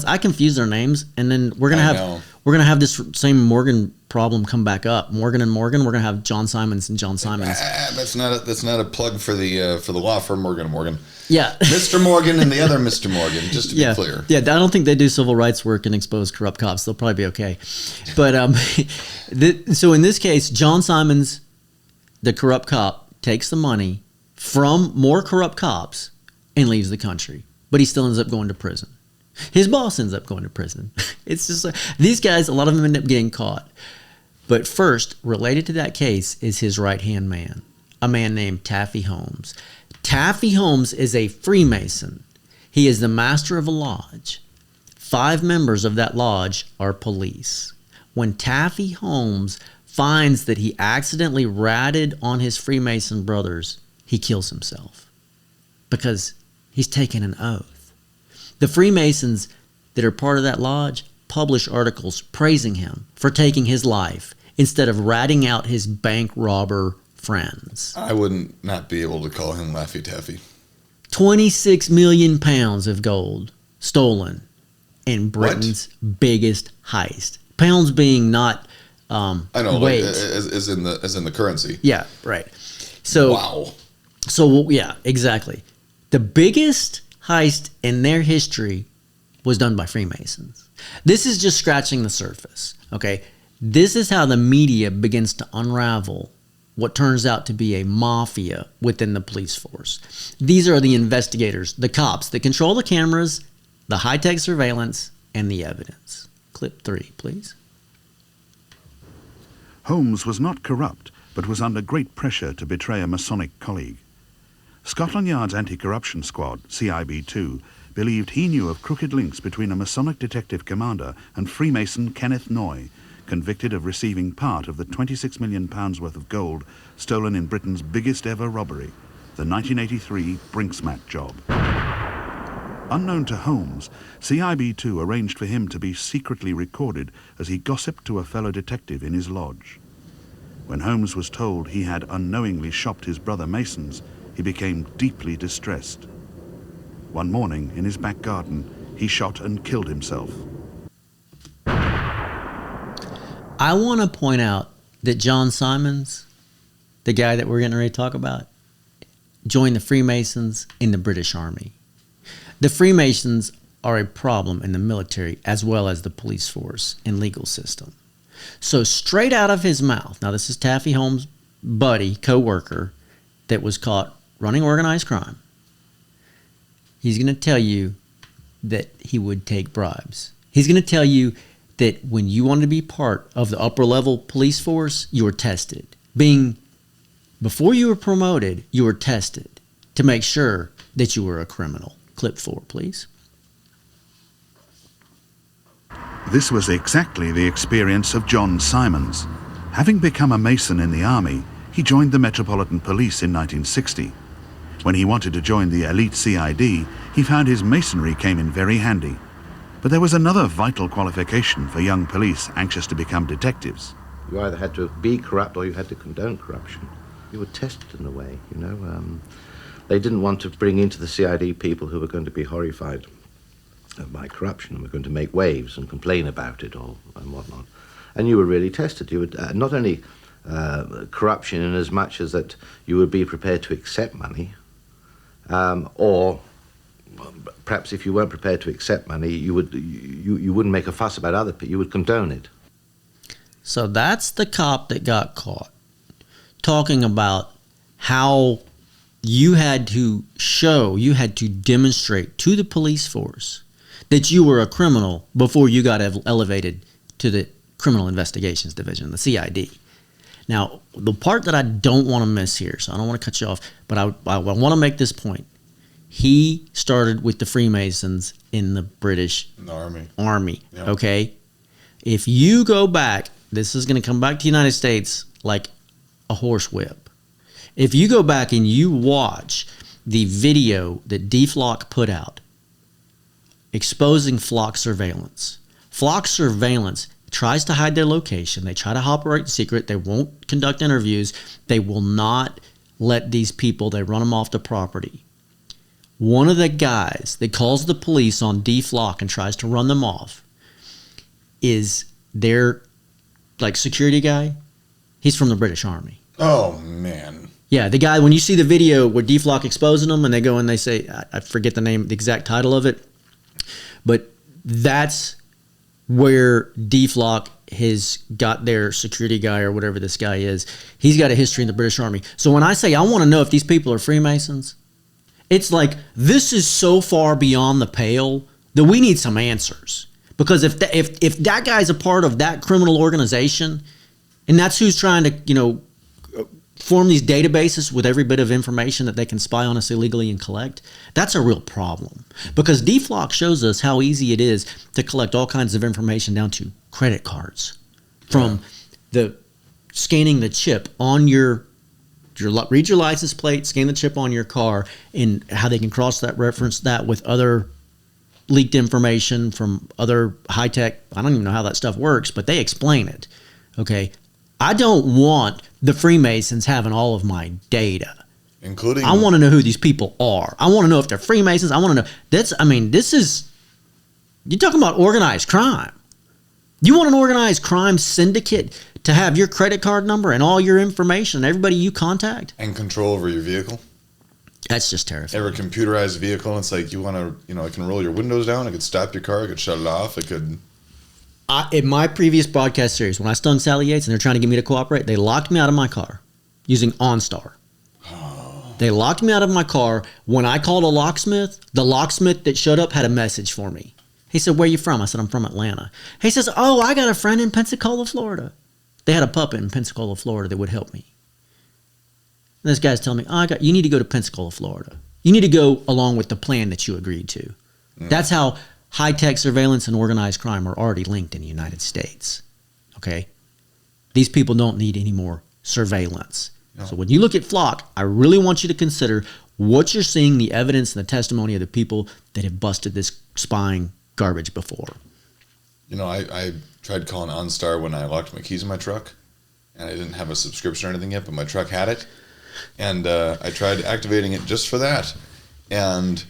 Speaker 1: I confuse their names, and then we're gonna have this same Morgan problem come back up. Morgan and Morgan, we're gonna have John Simons and John Simons.
Speaker 2: That's not a plug for the law firm Morgan and Morgan.
Speaker 1: Yeah,
Speaker 2: Mr. Morgan and the other Mr. Morgan, just to be clear.
Speaker 1: Yeah, I don't think they do civil rights work and expose corrupt cops. They'll probably be okay. But so in this case, John Simons, the corrupt cop, takes the money from more corrupt cops and leaves the country. But he still ends up going to prison. His boss ends up going to prison. It's just these guys, a lot of them end up getting caught. But first, related to that case is his right-hand man, a man named Taffy Holmes. Taffy Holmes is a Freemason. He is the master of a lodge. 5 members of that lodge are police. When Taffy Holmes finds that he accidentally ratted on his Freemason brothers, he kills himself because he's taken an oath. The Freemasons that are part of that lodge publish articles praising him for taking his life instead of ratting out his bank robber friends.
Speaker 2: I wouldn't not be able to call him Laffy Taffy.
Speaker 1: 26 million pounds of gold stolen in Britain's biggest heist. Pounds being not
Speaker 2: I know,
Speaker 1: weight.
Speaker 2: like, as in the currency.
Speaker 1: Yeah, right. So
Speaker 2: wow.
Speaker 1: So yeah, exactly. The biggest heist in their history was done by Freemasons. This is just scratching the surface, okay? This is how the media begins to unravel what turns out to be a mafia within the police force. These are the investigators, the cops that control the cameras, the high-tech surveillance, and the evidence. Clip 3, please.
Speaker 4: Holmes was not corrupt, but was under great pressure to betray a Masonic colleague. Scotland Yard's anti-corruption squad, CIB2, believed he knew of crooked links between a Masonic detective commander and Freemason Kenneth Noy, convicted of receiving part of the £26 million worth of gold stolen in Britain's biggest ever robbery, the 1983 Brinksmat job. Unknown to Holmes, CIB2 arranged for him to be secretly recorded as he gossiped to a fellow detective in his lodge. When Holmes was told he had unknowingly shopped his brother Masons, he became deeply distressed. One morning, in his back garden, he shot and killed himself.
Speaker 1: I want to point out that John Simons, the guy that we're getting ready to talk about, joined the Freemasons in the British Army. The Freemasons are a problem in the military as well as the police force and legal system. So straight out of his mouth, now this is Taffy Holmes' buddy, co-worker, that was caught running organized crime. He's going to tell you that he would take bribes. He's going to tell you that when you wanted to be part of the upper level police force, you were tested. Before you were promoted, you were tested to make sure that you were a criminal. Clip 4, please.
Speaker 4: This was exactly the experience of John Simons. Having become a Mason in the army, he joined the Metropolitan Police in 1960. When he wanted to join the elite CID, he found his Masonry came in very handy. But there was another vital qualification for young police anxious to become detectives.
Speaker 5: You either had to be corrupt or you had to condone corruption. You were tested in a way, you know. They didn't want to bring into the CID people who were going to be horrified by corruption and were going to make waves and complain about it and whatnot. and you were really tested. You would not only corruption in as much as that you would be prepared to accept money, or perhaps if you weren't prepared to accept money, you wouldn't make a fuss about other people. You would condone it.
Speaker 1: So that's the cop that got caught, talking about how you had to demonstrate to the police force that you were a criminal before you got elevated to the Criminal Investigations Division, the CID. Now, the part that I don't want to miss here, so I don't want to cut you off, but I want to make this point. He started with the Freemasons in the British Army.
Speaker 2: Yep.
Speaker 1: Okay? If you go back, this is going to come back to the United States like a horsewhip. If you go back and you watch the video that D Flock put out exposing flock surveillance tries to hide their location. They try to operate in secret. They won't conduct interviews. They will not let these people, they run them off the property. One of the guys that calls the police on D Flock and tries to run them off is their security guy. He's from the British Army.
Speaker 2: Oh, man.
Speaker 1: Yeah, the guy, when you see the video where D Flock exposing them and they go and they say, I forget the exact title of it, but that's where D Flock has got their security guy or whatever this guy is. He's got a history in the British Army. So when I say I want to know if these people are Freemasons, it's like this is so far beyond the pale that we need some answers. Because if that guy's a part of that criminal organization, and that's who's trying to form these databases with every bit of information that they can spy on us illegally and collect, that's a real problem. Because D Flock shows us how easy it is to collect all kinds of information down to credit cards, from the scanning the chip on your read your license plate, scan the chip on your car, and how they can reference that with other leaked information from other high tech. I don't even know how that stuff works, but they explain it. Okay. I don't want the Freemasons having all of my data.
Speaker 2: Including,
Speaker 1: I want to know who these people are. I want to know if they're Freemasons. I want to know. This is, you're talking about organized crime. You want an organized crime syndicate to have your credit card number and all your information, everybody you contact?
Speaker 2: and control over your vehicle.
Speaker 1: That's just terrifying.
Speaker 2: Every computerized vehicle, it's like you want to, it can roll your windows down. It could stop your car. It could shut it off. It could.
Speaker 1: In my previous broadcast series, when I stung Sally Yates and they're trying to get me to cooperate, they locked me out of my car using OnStar. They locked me out of my car. When I called a locksmith, the locksmith that showed up had a message for me. He said, "Where are you from?" I said, "I'm from Atlanta." He says, "Oh, I got a friend in Pensacola, Florida." They had a puppet in Pensacola, Florida that would help me. And this guy's telling me, you need to go to Pensacola, Florida. You need to go along with the plan that you agreed to. That's how high-tech surveillance and organized crime are already linked in the United States. Okay? These people don't need any more surveillance. No. So when you look at Flock, I really want you to consider what you're seeing, the evidence and the testimony of the people that have busted this spying garbage before.
Speaker 2: I tried calling OnStar when I locked my keys in my truck, and I didn't have a subscription or anything yet, but my truck had it. And I tried activating it just for that. And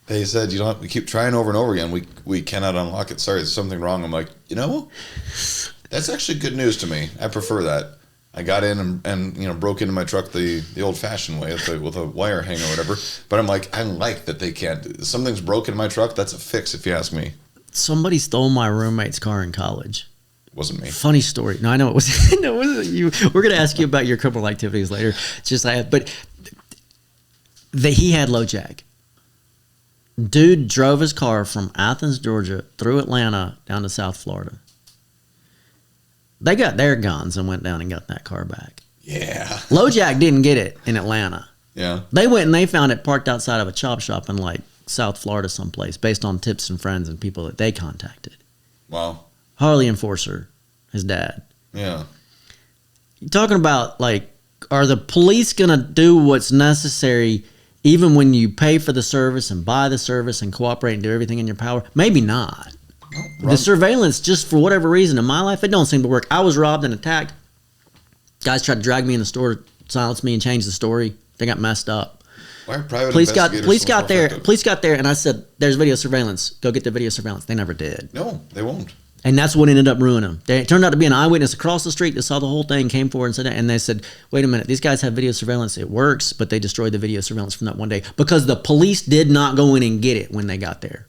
Speaker 2: they said, we keep trying over and over again. We cannot unlock it. Sorry, there's something wrong. I'm like, that's actually good news to me. I prefer that. I got in and broke into my truck the old-fashioned way with a wire hanger or whatever. But I'm like, I like that they can't. Something's broken in my truck. That's a fix, if you ask me.
Speaker 1: Somebody stole my roommate's car in college.
Speaker 2: Wasn't me.
Speaker 1: Funny story. No, I know it wasn't. No, it wasn't you. We're going to ask you about your criminal activities later. He had low jack. Dude drove his car from Athens, Georgia, through Atlanta down to South Florida. They got their guns and went down and got that car back.
Speaker 2: Yeah.
Speaker 1: LoJack didn't get it in Atlanta.
Speaker 2: Yeah.
Speaker 1: They went and they found it parked outside of a chop shop in South Florida someplace, based on tips and friends and people that they contacted.
Speaker 2: Wow.
Speaker 1: Harley Enforcer, his dad.
Speaker 2: Yeah.
Speaker 1: You're talking about, are the police going to do what's necessary even when you pay for the service and buy the service and cooperate and do everything in your power? Maybe not. The surveillance, just for whatever reason, in my life, it don't seem to work. I was robbed and attacked. Guys tried to drag me in the store, silence me, and change the story. They got messed up.
Speaker 2: Why are private
Speaker 1: police
Speaker 2: investigators
Speaker 1: got there, and I said, "There's video surveillance. Go get the video surveillance." They never did.
Speaker 2: No, they won't.
Speaker 1: And that's what ended up ruining them. It turned out to be an eyewitness across the street that saw the whole thing, came forward and said that. And they said, wait a minute, these guys have video surveillance. It works, but they destroyed the video surveillance from that one day because the police did not go in and get it when they got there.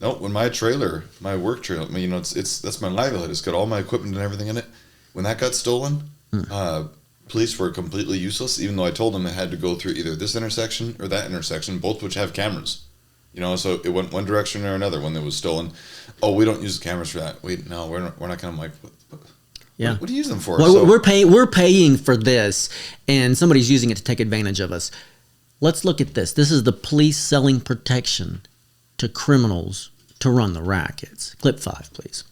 Speaker 2: No, when my trailer, my work trailer, I mean, you know, it's that's my livelihood. It's got all my equipment and everything in it. When that got stolen, police were completely useless, even though I told them it had to go through either this intersection or that intersection, both which have cameras. You know, so it went one direction or another when it was stolen. Oh, we don't use the cameras for that. Wait, no, we're not going to. I'm like,
Speaker 1: yeah.
Speaker 2: What do you use them for?
Speaker 1: Well,
Speaker 2: So,
Speaker 1: we're paying for this, and somebody's using it to take advantage of us. Let's look at this. This is the police selling protection to criminals to run the rackets. Clip 5, please.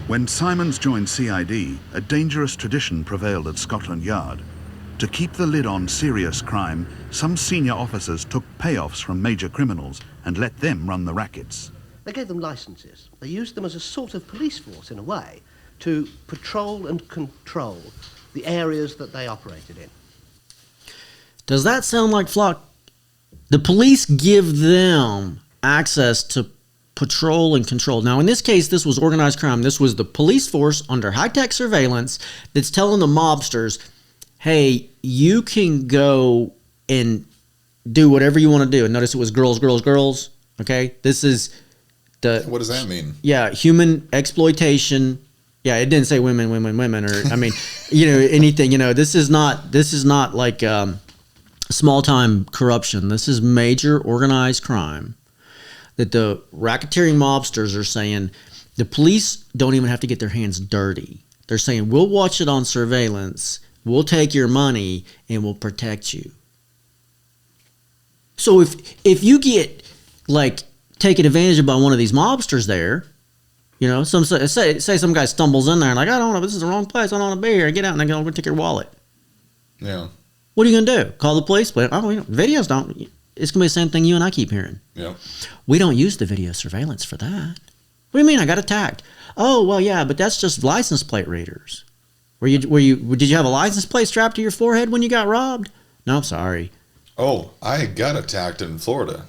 Speaker 4: When Simons joined CID, a dangerous tradition prevailed at Scotland Yard. To keep the lid on serious crime, some senior officers took payoffs from major criminals and let them run the rackets.
Speaker 6: They gave them licenses. They used them as a sort of police force, in a way, to patrol and control the areas that they operated in.
Speaker 1: Does that sound like Flock? The police give them access to patrol and control. Now, in this case, this was organized crime. This was the police force under high-tech surveillance that's telling the mobsters, hey, you can go and do whatever you want to do. And notice it was girls, girls, girls. Okay? This is the...
Speaker 2: what does that mean?
Speaker 1: Yeah, human exploitation. Yeah, it didn't say women, women, women, or, I mean, you know, anything. You know, this is not like small-time corruption. This is major organized crime that the racketeering mobsters are saying the police don't even have to get their hands dirty. They're saying, we'll watch it on surveillance, we'll take your money, and we'll protect you. So if you get, like, taken advantage of by one of these mobsters there, you know, say some guy stumbles in there and like, I don't know, this is the wrong place, I don't want to be here, get out, and they're going to take your wallet.
Speaker 2: Yeah.
Speaker 1: What are you going to do? Call the police? But, oh, you know, videos don't... It's going to be the same thing you and I keep hearing.
Speaker 2: Yeah.
Speaker 1: We don't use the video surveillance for that. What do you mean? I got attacked. Oh, well, yeah, but that's just license plate readers. Did you have a license plate strapped to your forehead when you got robbed? No, I'm sorry.
Speaker 2: Oh, I got attacked in Florida,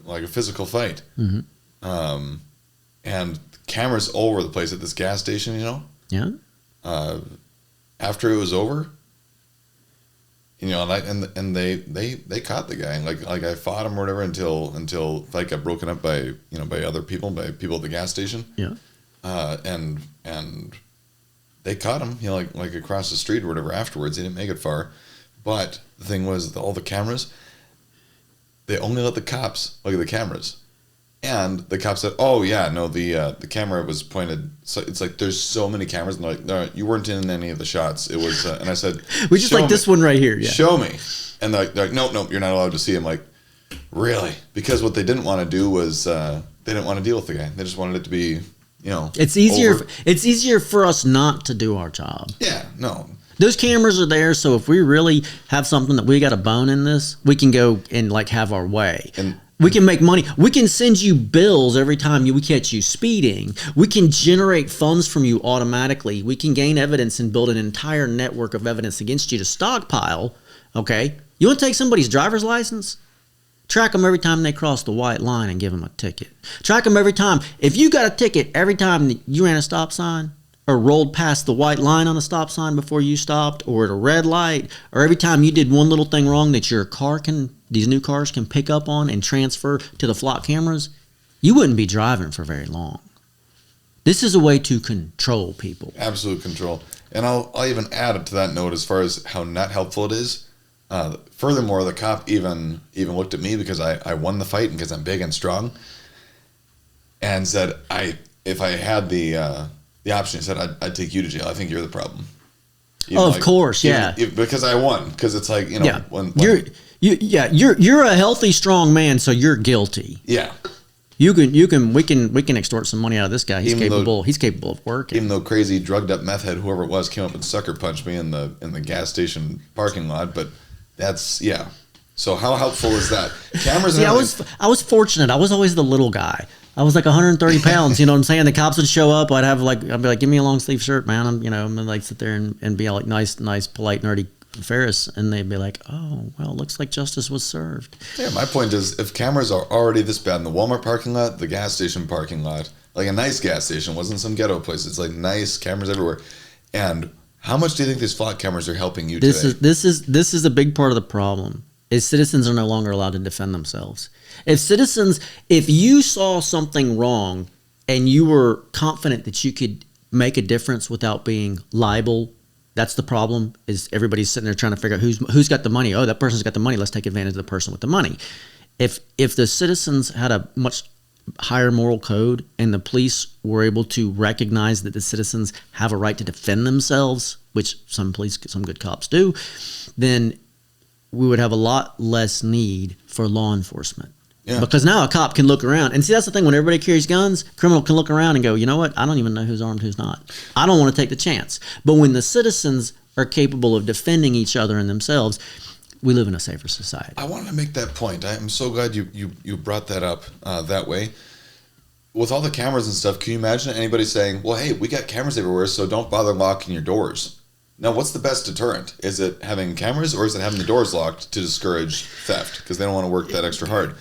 Speaker 2: like a physical fight. Mm-hmm. And cameras all over the place at this gas station, you know?
Speaker 1: Yeah.
Speaker 2: After it was over, you know, and they caught the guy. Like I fought him or whatever until fight got broken up by other people, by people at the gas station.
Speaker 1: Yeah.
Speaker 2: And they caught him, you know, like across the street or whatever afterwards. He didn't make it far. But the thing was, all the cameras, they only let the cops look at the cameras. And the cop said, "Oh yeah, no, the camera was pointed." So it's like there's so many cameras, and they're like, "No, you weren't in any of the shots." It was, and I said,
Speaker 1: "We just like this one right here." Yeah.
Speaker 2: Show me. And they're like, "No, you're not allowed to see him." Like, really? Because what they didn't want to do was they didn't want to deal with the guy. They just wanted it to be, you know,
Speaker 1: it's easier.
Speaker 2: over.
Speaker 1: It's easier for us not to do our job.
Speaker 2: Yeah. No.
Speaker 1: Those cameras are there, so if we really have something that we got a bone in this, we can go and like have our way.
Speaker 2: And
Speaker 1: we can make money. We can send you bills every time we catch you speeding. We can generate funds from you automatically. We can gain evidence and build an entire network of evidence against you to stockpile. Okay? You want to take somebody's driver's license? Track them every time they cross the white line and give them a ticket. Track them every time. If you got a ticket every time that you ran a stop sign or rolled past the white line on a stop sign before you stopped, or at a red light, or every time you did one little thing wrong that your car these new cars can pick up on and transfer to the flock cameras, you wouldn't be driving for very long. This is a way to control people.
Speaker 2: Absolute control. And I'll even add it to that note as far as how not helpful it is. Furthermore, the cop even looked at me because I won the fight and because I'm big and strong, and said, if I had the option, he said, I'd take you to jail. I think you're the problem.
Speaker 1: Of course, yeah.
Speaker 2: Because I won. Because it's like, you know,
Speaker 1: yeah.
Speaker 2: when
Speaker 1: you're a healthy, strong man, so you're guilty.
Speaker 2: Yeah.
Speaker 1: We can extort some money out of this guy. He's capable of working.
Speaker 2: Even though crazy drugged up meth head whoever it was came up and sucker punched me in the gas station parking lot, but that's So how helpful is that? Cameras.
Speaker 1: Yeah, I was fortunate. I was always the little guy. I was like 130 pounds. You know what I'm saying? The cops would show up. I'd be like, give me a long sleeve shirt, man. I'm gonna like sit there and be like nice, polite, nerdy Ferris, and they'd be like, oh, well, it looks like justice was served.
Speaker 2: Yeah, my point is, if cameras are already this bad in the Walmart parking lot, the gas station parking lot, like a nice gas station. It wasn't some ghetto place. It's like nice cameras everywhere. And how much do you think these flock cameras are helping you today?
Speaker 1: This is a big part of the problem. Is citizens are no longer allowed to defend themselves. If you saw something wrong and you were confident that you could make a difference without being liable, that's the problem. Is everybody's sitting there trying to figure out who's got the money. Oh, that person's got the money. Let's take advantage of the person with the money. If the citizens had a much higher moral code and the police were able to recognize that the citizens have a right to defend themselves, which some good cops do, then we would have a lot less need for law enforcement.
Speaker 2: Yeah.
Speaker 1: Because now a cop can look around. And see, that's the thing. When everybody carries guns, criminal can look around and go, you know what? I don't even know who's armed, who's not. I don't want to take the chance. But when the citizens are capable of defending each other and themselves, we live in a safer society.
Speaker 2: I wanted to make that point. I'm so glad you brought that up that way. With all the cameras and stuff, can you imagine anybody saying, well, hey, we got cameras everywhere, so don't bother locking your doors? Now, what's the best deterrent? Is it having cameras or is it having the doors locked to discourage theft? Because they don't want to work that extra hard.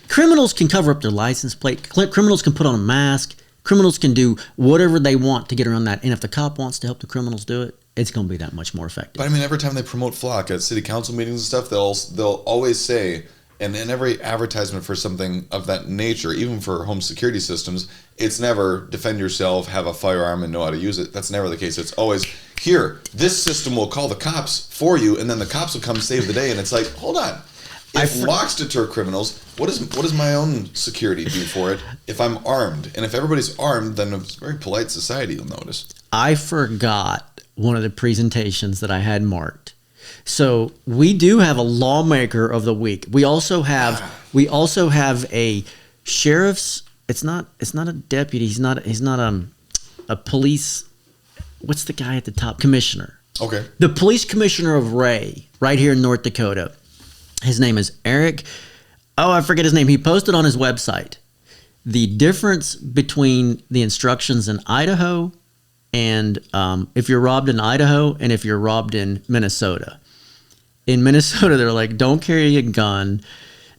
Speaker 1: Criminals can cover up their license plate. Criminals can put on a mask. Criminals can do whatever they want to get around that. And if the cop wants to help the criminals do it, it's going to be that much more effective.
Speaker 2: But I mean, every time they promote Flock at city council meetings and stuff, they'll always say, and in every advertisement for something of that nature, even for home security systems, it's never defend yourself, have a firearm, and know how to use it. That's never the case. It's always, here, this system will call the cops for you, and then the cops will come save the day. And it's like, hold on. If locks deter criminals, what does my own security do for it if I'm armed? And if everybody's armed, then it's a very polite society, you'll notice. I
Speaker 1: forgot one of the presentations that I had marked. So we do have a lawmaker of the week. We also have a sheriff's. It's not a deputy. He's not a police. What's the guy at the top? Commissioner.
Speaker 2: Okay.
Speaker 1: The police commissioner of Ray, right here in North Dakota. His name is Eric. Oh, I forget his name. He posted on his website the difference between the instructions in Idaho and if you're robbed in Idaho and if you're robbed in Minnesota. In Minnesota, they're like, don't carry a gun.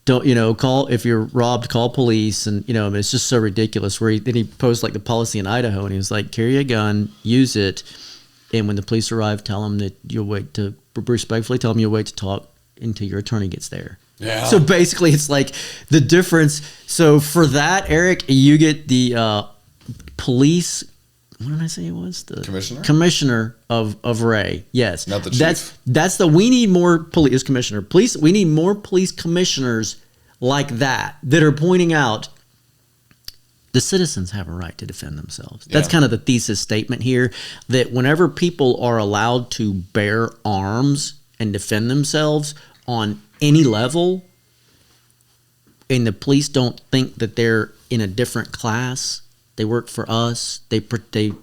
Speaker 1: Don't, call, if you're robbed, call police. And, it's just so ridiculous. Then he posted like the policy in Idaho and he was like, carry a gun, use it. And when the police arrive, tell them that respectfully tell them you'll wait to talk until your attorney gets there.
Speaker 2: Yeah.
Speaker 1: So basically it's like the difference. So for that, Eric, you get the police. What did I say it was? The commissioner of Ray. Yes.
Speaker 2: Not the chief.
Speaker 1: That's we need more police commissioner. We need more police commissioners like that are pointing out the citizens have a right to defend themselves. That's kind of the thesis statement here, that whenever people are allowed to bear arms and defend themselves on any level, and the police don't think that they're in a different class, they work for us, the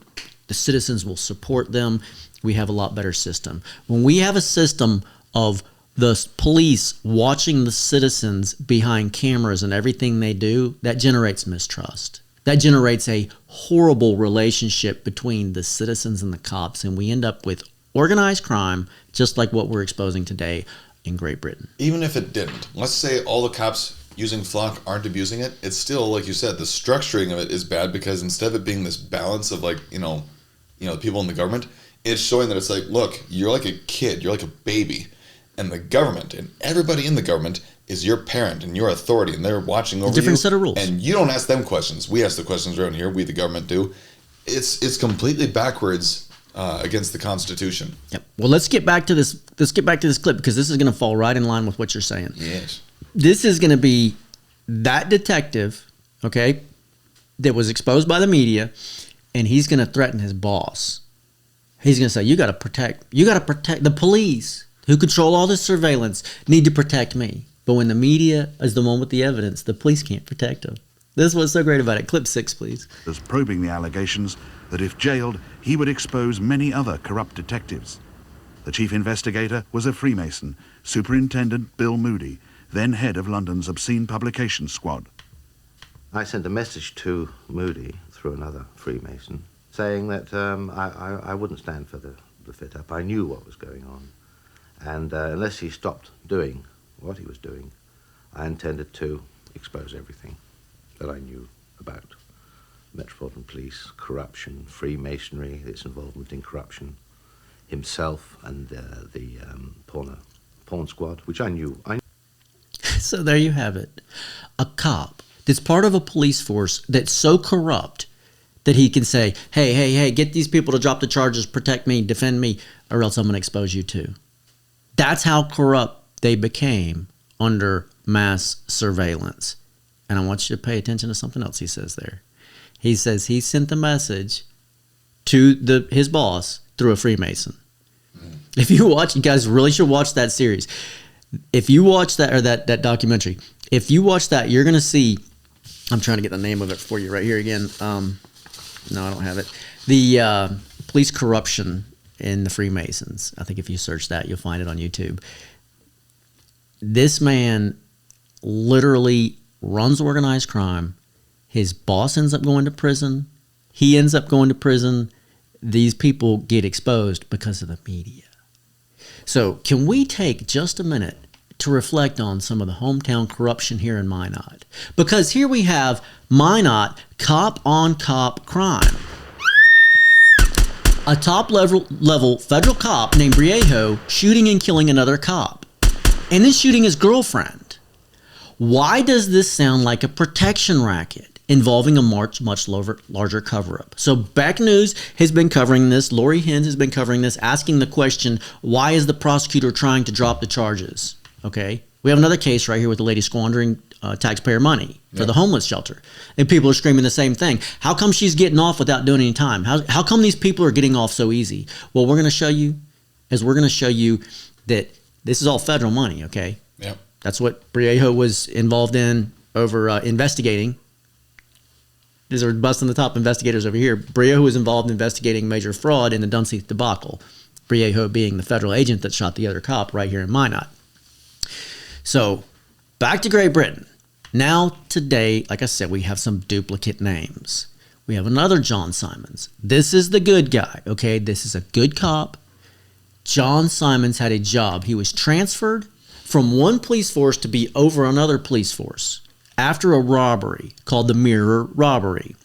Speaker 1: citizens will support them, we have a lot better system. When we have a system of the police watching the citizens behind cameras and everything they do, that generates mistrust. That generates a horrible relationship between the citizens and the cops, and we end up with organized crime, just like what we're exposing today in Great Britain.
Speaker 2: Even if it didn't, let's say all the cops using Flock aren't abusing it, it's still, like you said, the structuring of it is bad, because instead of it being this balance of the people in the government, it's showing that it's like, look, you're like a kid, you're like a baby, and the government and everybody in the government is your parent and your authority, and they're watching over you.
Speaker 1: Different set of rules.
Speaker 2: And you don't ask them questions. We ask the questions around here. We, the government, do. It's completely backwards against the Constitution.
Speaker 1: Yep. Well, let's get back to this. Let's get back to this clip, because this is going to fall right in line with what you're saying.
Speaker 2: Yes.
Speaker 1: This is going to be that detective, okay, that was exposed by the media, and he's going to threaten his boss. He's going to say, you got to protect the police who control all this surveillance need to protect me. But when the media is the one with the evidence, the police can't protect them. This is what's so great about it. Clip 6, please.
Speaker 4: As probing the allegations that if jailed, he would expose many other corrupt detectives. The chief investigator was a Freemason, Superintendent Bill Moody, then head of London's Obscene Publications Squad.
Speaker 5: I sent a message to Moody through another Freemason saying that I wouldn't stand for the fit-up. I knew what was going on. And unless he stopped doing what he was doing, I intended to expose everything that I knew about Metropolitan Police, corruption, Freemasonry, its involvement in corruption, himself and the porn squad, which I knew.
Speaker 1: So there you have it. A cop that's part of a police force that's so corrupt that he can say, hey, get these people to drop the charges, protect me, defend me, or else I'm going to expose you too. That's how corrupt they became under mass surveillance. And I want you to pay attention to something else he says there. He says he sent the message to his boss through a Freemason. If you watch, you guys really should watch that series. If you watch that, or that documentary, if you watch that, you're going to see, I'm trying to get the name of it for you right here again. No, I don't have it. The police corruption in the Freemasons. I think if you search that, you'll find it on YouTube. This man literally runs organized crime. His boss ends up going to prison. He ends up going to prison. These people get exposed because of the media. So can we take just a minute to reflect on some of the hometown corruption here in Minot? Because here we have Minot cop-on-cop crime. A top-level federal cop named Briejo shooting and killing another cop. And then shooting his girlfriend. Why does this sound like a protection racket involving a much larger cover-up? So Back News has been covering this. Lori Hens has been covering this, asking the question, why is the prosecutor trying to drop the charges? Okay, we have another case right here with the lady squandering taxpayer money for the homeless shelter. And people are screaming the same thing. How come she's getting off without doing any time? How come these people are getting off so easy? Well, we're going to show you that this is all federal money, okay?
Speaker 2: Yep.
Speaker 1: That's what Briejo was involved in over investigating. These are busting the top investigators over here. Briejo was involved in investigating major fraud in the Dunseith debacle. Briejo being the federal agent that shot the other cop right here in Minot. So, back to Great Britain. Now, today, like I said, we have some duplicate names. We have another John Simons. This is the good guy, okay? This is a good cop. John Simons had a job. He was transferred from one police force to be over another police force after a robbery called the Mirror Robbery.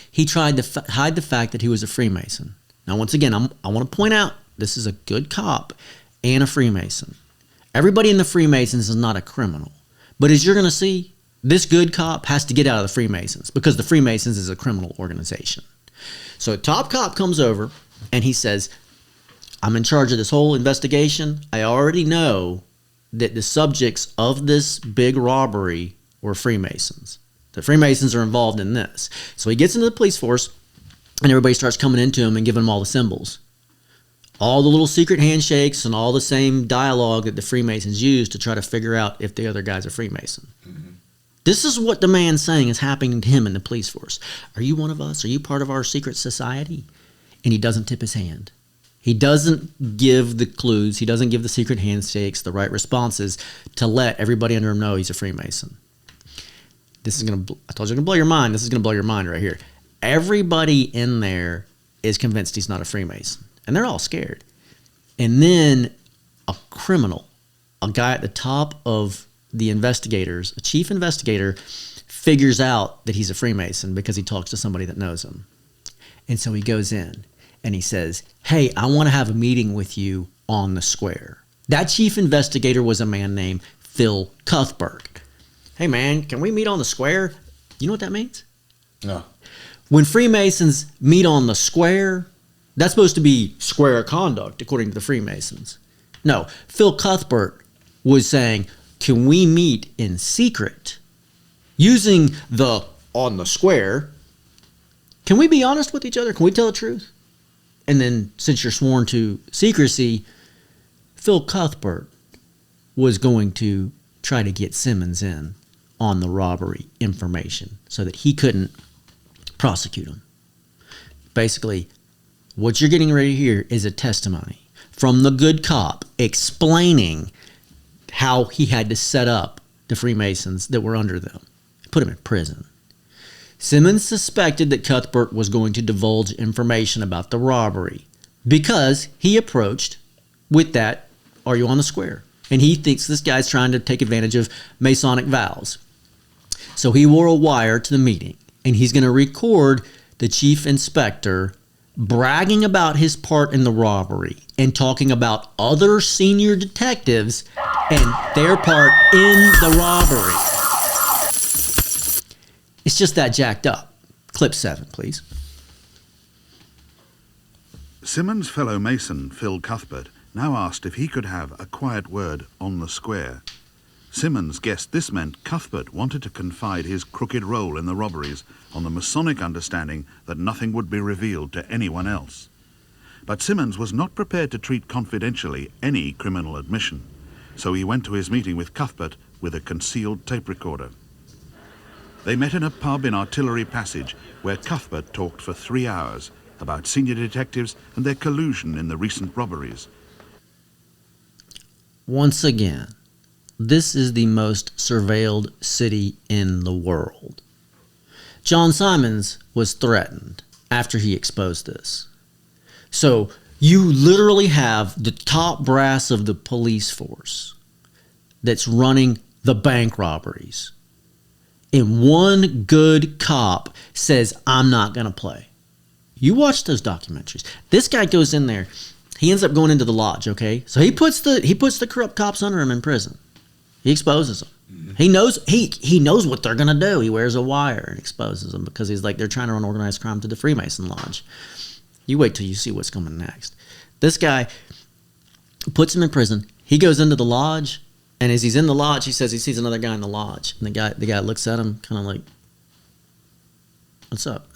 Speaker 1: He tried to hide the fact that he was a Freemason. Now, once again, I want to point out this is a good cop and a Freemason. Everybody in the Freemasons is not a criminal. But as you're going to see, this good cop has to get out of the Freemasons because the Freemasons is a criminal organization. So top cop comes over and he says, I'm in charge of this whole investigation. I already know that the subjects of this big robbery were Freemasons. The Freemasons are involved in this. So he gets into the police force and everybody starts coming into him and giving him all the symbols. All the little secret handshakes and all the same dialogue that the Freemasons use to try to figure out if the other guy's a Freemason. Mm-hmm. This is what the man's saying is happening to him in the police force. Are you one of us? Are you part of our secret society? And he doesn't tip his hand. He doesn't give the clues. He doesn't give the secret handshakes, the right responses to let everybody under him know he's a Freemason. This is going to, I told you, going to blow your mind. This is going to blow your mind right here. Everybody in there is convinced he's not a Freemason. And they're all scared. And then a criminal, a guy at the top of the investigators, a chief investigator, figures out that he's a Freemason because he talks to somebody that knows him. And so he goes in and he says, hey, I want to have a meeting with you on the square. That chief investigator was a man named Phil Cuthbert. Hey, man, can we meet on the square? You know what that means?
Speaker 2: No.
Speaker 1: When Freemasons meet on the square, that's supposed to be square conduct, according to the Freemasons. No, Phil Cuthbert was saying, can we meet in secret? Using the on the square, can we be honest with each other? Can we tell the truth? And then, since you're sworn to secrecy, Phil Cuthbert was going to try to get Simmons in on the robbery information so that he couldn't prosecute him. Basically, what you're getting ready here is a testimony from the good cop explaining how he had to set up the Freemasons that were under them, put him in prison. Simmons suspected that Cuthbert was going to divulge information about the robbery because he approached with that, are you on the square? And he thinks this guy's trying to take advantage of Masonic vows. So he wore a wire to the meeting. and he's going to record the chief inspector bragging about his part in the robbery and talking about other senior detectives and their part in the robbery. It's just that jacked up. Clip 7, please.
Speaker 4: Simmons' fellow mason, Phil Cuthbert, now asked if he could have a quiet word on the square. Simmons guessed this meant Cuthbert wanted to confide his crooked role in the robberies on the Masonic understanding that nothing would be revealed to anyone else. But Simmons was not prepared to treat confidentially any criminal admission, so he went to his meeting with Cuthbert with a concealed tape recorder. They met in a pub in Artillery Passage, where Cuthbert talked for 3 hours about senior detectives and their collusion in the recent robberies.
Speaker 1: Once again, this is the most surveilled city in the world. John Simons was threatened after he exposed this. So you literally have the top brass of the police force that's running the bank robberies. And one good cop says, I'm not going to play. You watch those documentaries. This guy goes in there. He ends up going into the lodge, okay? So he puts the corrupt cops under him in prison. He exposes them. Mm-hmm. He knows what they're going to do. He wears a wire and exposes them because he's like, they're trying to run organized crime to the Freemason Lodge. You wait till you see what's coming next. This guy puts him in prison. He goes into the lodge, and as he's in the lodge, he says he sees another guy in the lodge. And the guy looks at him kind of like, what's up?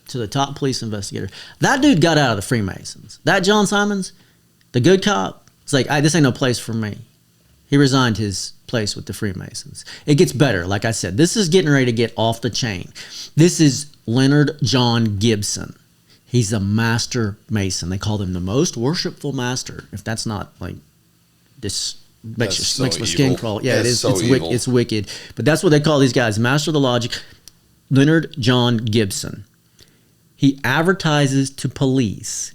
Speaker 1: To the top police investigator. That dude got out of the Freemasons. That John Simons, the good cop, it's like, this ain't no place for me. He resigned his place with the Freemasons. It gets better. Like I said, this is getting ready to get off the chain. This is Leonard John Gibson. He's a master Mason. They call him the most worshipful master. If that's not like this makes my skin crawl. Yeah, it is. So it's wicked. But that's what they call these guys. Master of the Lodge, Leonard John Gibson. He advertises to police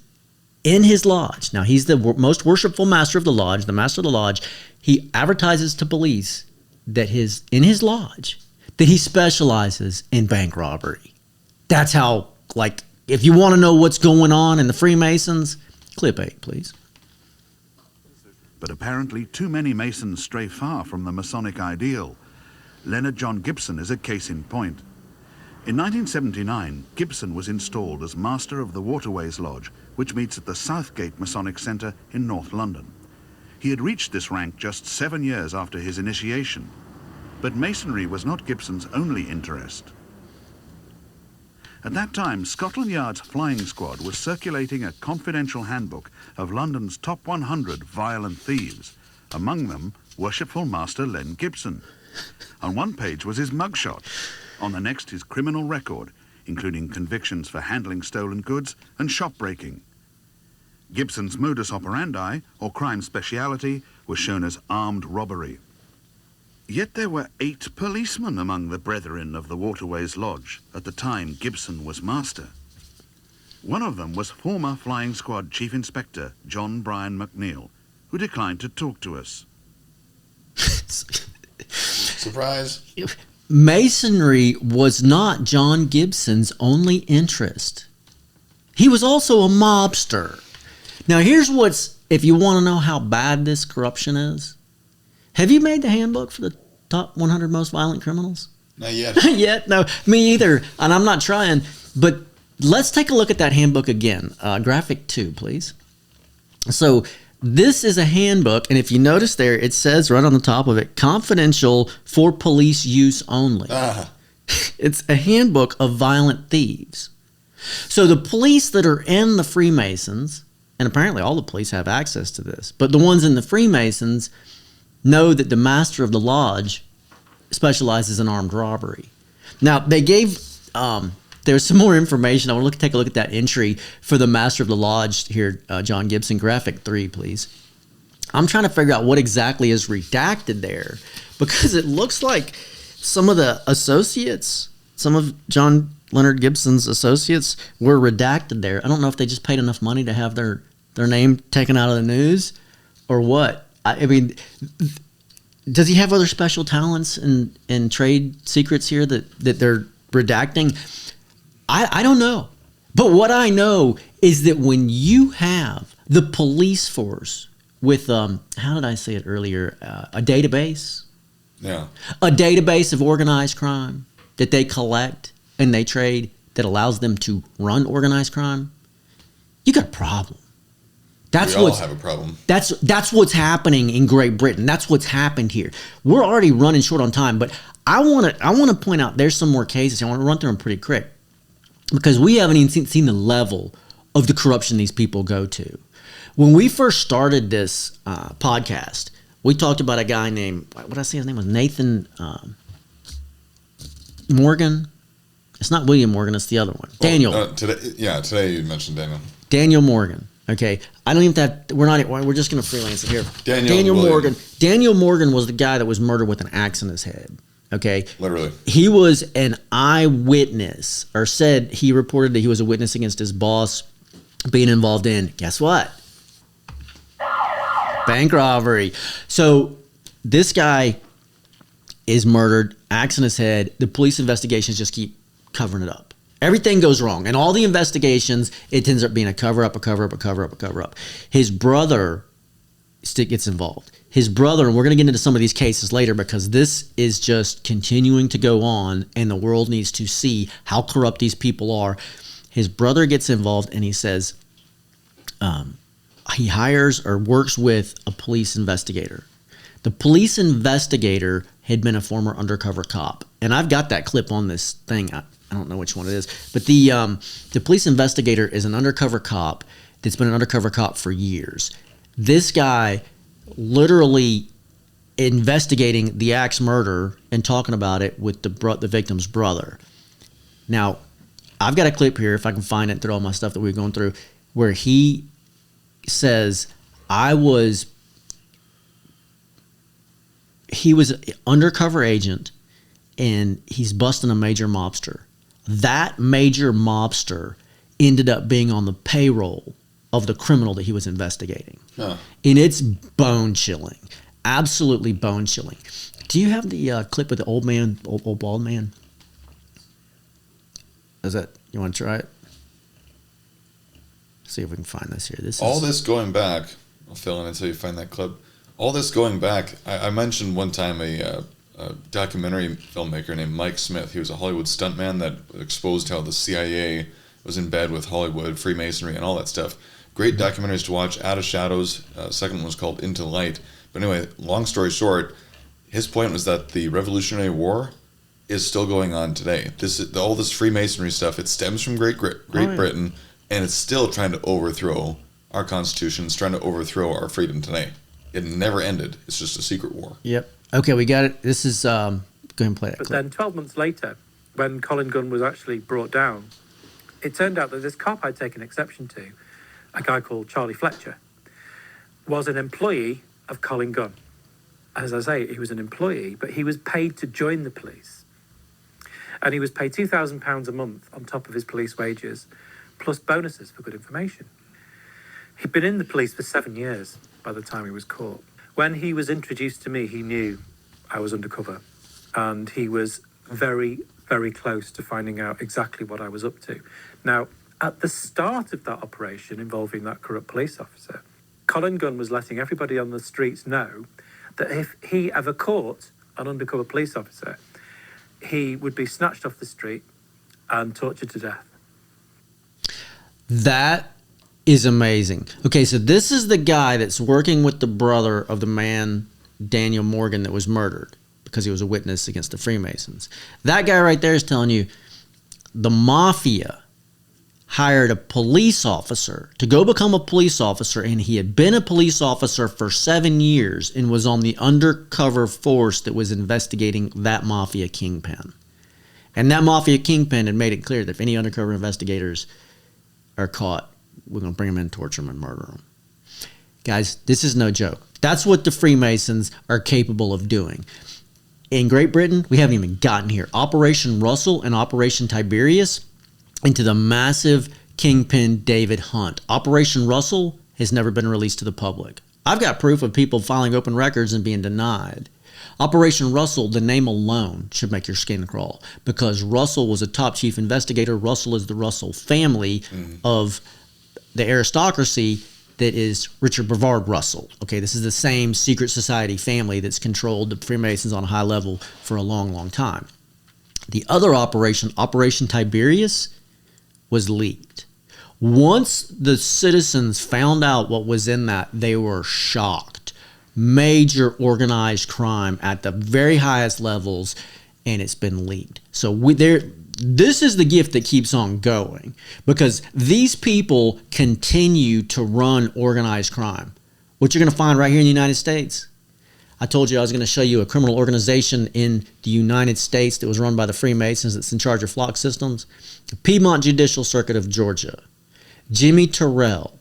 Speaker 1: in his lodge. Now, he's the most worshipful master of the lodge, the master of the lodge. He advertises to police that in his lodge that he specializes in bank robbery. That's how, like, if you want to know what's going on in the Freemasons, clip 8, please.
Speaker 4: But apparently too many Masons stray far from the Masonic ideal. Leonard John Gibson is a case in point. In 1979, Gibson was installed as Master of the Waterways Lodge, which meets at the Southgate Masonic Centre in North London. He had reached this rank just 7 years after his initiation. But Masonry was not Gibson's only interest. At that time, Scotland Yard's flying squad was circulating a confidential handbook of London's top 100 violent thieves, among them Worshipful Master Len Gibson. On one page was his mugshot. On the next, his criminal record, including convictions for handling stolen goods and shop breaking. Gibson's modus operandi, or crime speciality, was shown as armed robbery. Yet there were 8 policemen among the brethren of the Waterways Lodge at the time Gibson was master. One of them was former Flying Squad Chief Inspector John Bryan McNeill, who declined to talk to us.
Speaker 2: Surprise.
Speaker 1: Masonry was not John Gibson's only interest. He was also a mobster. Now here's if you want to know how bad this corruption is, have you made the handbook for the top 100 most violent criminals?
Speaker 2: Not yet.
Speaker 1: Not yet? No, me either. And I'm not trying. But let's take a look at that handbook again. Graphic 2, please. So this is a handbook, and if you notice there, it says right on the top of it, confidential for police use only. It's a handbook of violent thieves. So the police that are in the Freemasons, and apparently all the police have access to this, but the ones in the Freemasons know that the master of the lodge specializes in armed robbery. Now, they gave, there's some more information. I want to take a look at that entry for the master of the lodge here, John Gibson. Graphic 3, please. I'm trying to figure out what exactly is redacted there, because it looks like some of the associates, some of John Leonard Gibson's associates were redacted there. I don't know if they just paid enough money to have their name taken out of the news or what. I mean, Does he have other special talents and trade secrets here that they're redacting? I don't know. But what I know is that when you have the police force with, how did I say it earlier, a database?
Speaker 2: Yeah.
Speaker 1: A database of organized crime that they collect and they trade that allows them to run organized crime, you got a problem.
Speaker 2: We all have a problem.
Speaker 1: That's what's happening in Great Britain. That's what's happened here. We're already running short on time, but I want to point out there's some more cases. I want to run through them pretty quick because we haven't even seen the level of the corruption these people go to. When we first started this podcast, we talked about a guy named, what did I say his name was? Nathan Morgan. It's not William Morgan. It's the other one. Daniel.
Speaker 2: Today you mentioned Daniel.
Speaker 1: Daniel Morgan. Okay, I don't even have. We're just going to freelance it here.
Speaker 2: Daniel
Speaker 1: Morgan. Daniel Morgan was the guy that was murdered with an axe in his head. Okay,
Speaker 2: literally.
Speaker 1: He was an eyewitness, or said he reported that he was a witness against his boss being involved in. Guess what? Bank robbery. So this guy is murdered, axe in his head. The police investigations just keep covering it up. Everything goes wrong. And all the investigations, it ends up being a cover-up, a cover-up, a cover-up, a cover-up. His brother gets involved. His brother, and we're going to get into some of these cases later because this is just continuing to go on and the world needs to see how corrupt these people are. His brother gets involved and he says he hires or works with a police investigator. The police investigator had been a former undercover cop. And I've got that clip on this thing. I don't know which one it is, but the police investigator is an undercover cop that's been an undercover cop for years. This guy literally investigating the axe murder and talking about it with the victim's brother. Now, I've got a clip here, if I can find it through all my stuff that we're going through, where he says, he was an undercover agent and he's busting a major mobster. That major mobster ended up being on the payroll of the criminal that he was investigating. Huh. And it's bone-chilling. Absolutely bone-chilling. Do you have the clip of the old bald man? You want to try it? See if we can find this here.
Speaker 2: This going back, I'll fill in until you find that clip. All this going back, I mentioned one time a documentary filmmaker named Mike Smith. He was a Hollywood stuntman that exposed how the CIA was in bed with Hollywood, Freemasonry, and all that stuff. Great documentaries to watch. Out of Shadows. Second one was called Into Light. But anyway, long story short, his point was that the Revolutionary War is still going on today. All this Freemasonry stuff, it stems from Great Britain, and it's still trying to overthrow our Constitution. It's trying to overthrow our freedom today. It never ended. It's just a secret war.
Speaker 1: Yep. Okay, we got it. This is, go ahead and play that clip.
Speaker 7: But then 12 months later, when Colin Gunn was actually brought down, it turned out that this cop I'd taken exception to, a guy called Charlie Fletcher, was an employee of Colin Gunn. As I say, he was an employee, but he was paid to join the police. And he was paid £2,000 a month on top of his police wages, plus bonuses for good information. He'd been in the police for 7 years by the time he was caught. When he was introduced to me, he knew I was undercover, and he was very, very close to finding out exactly what I was up to. Now, at the start of that operation involving that corrupt police officer, Colin Gunn was letting everybody on the streets know that if he ever caught an undercover police officer, he would be snatched off the street and tortured to death.
Speaker 1: That is amazing. Okay, so this is the guy that's working with the brother of the man, Daniel Morgan, that was murdered because he was a witness against the Freemasons. That guy right there is telling you the mafia hired a police officer to go become a police officer, and he had been a police officer for 7 years and was on the undercover force that was investigating that mafia kingpin. And that mafia kingpin had made it clear that if any undercover investigators are caught, we're going to bring them in, torture them, and murder them. Guys, this is no joke. That's what the Freemasons are capable of doing. In Great Britain, we haven't even gotten here. Operation Russell and Operation Tiberius into the massive kingpin David Hunt. Operation Russell has never been released to the public. I've got proof of people filing open records and being denied. Operation Russell, the name alone should make your skin crawl, because Russell was a top chief investigator. Russell is the Russell family of the aristocracy that is Richard Brevard Russell. Okay, this is the same secret society family that's controlled the Freemasons on a high level for a long, long time. The other operation, Operation Tiberius, was leaked. Once the citizens found out what was in that, they were shocked. Major organized crime at the very highest levels, and it's been leaked. So this is the gift that keeps on going, because these people continue to run organized crime. What you're going to find right here in the United States. I told you I was going to show you a criminal organization in the United States that was run by the Freemasons that's in charge of flock systems. The Piedmont Judicial Circuit of Georgia. Jimmy Terrell.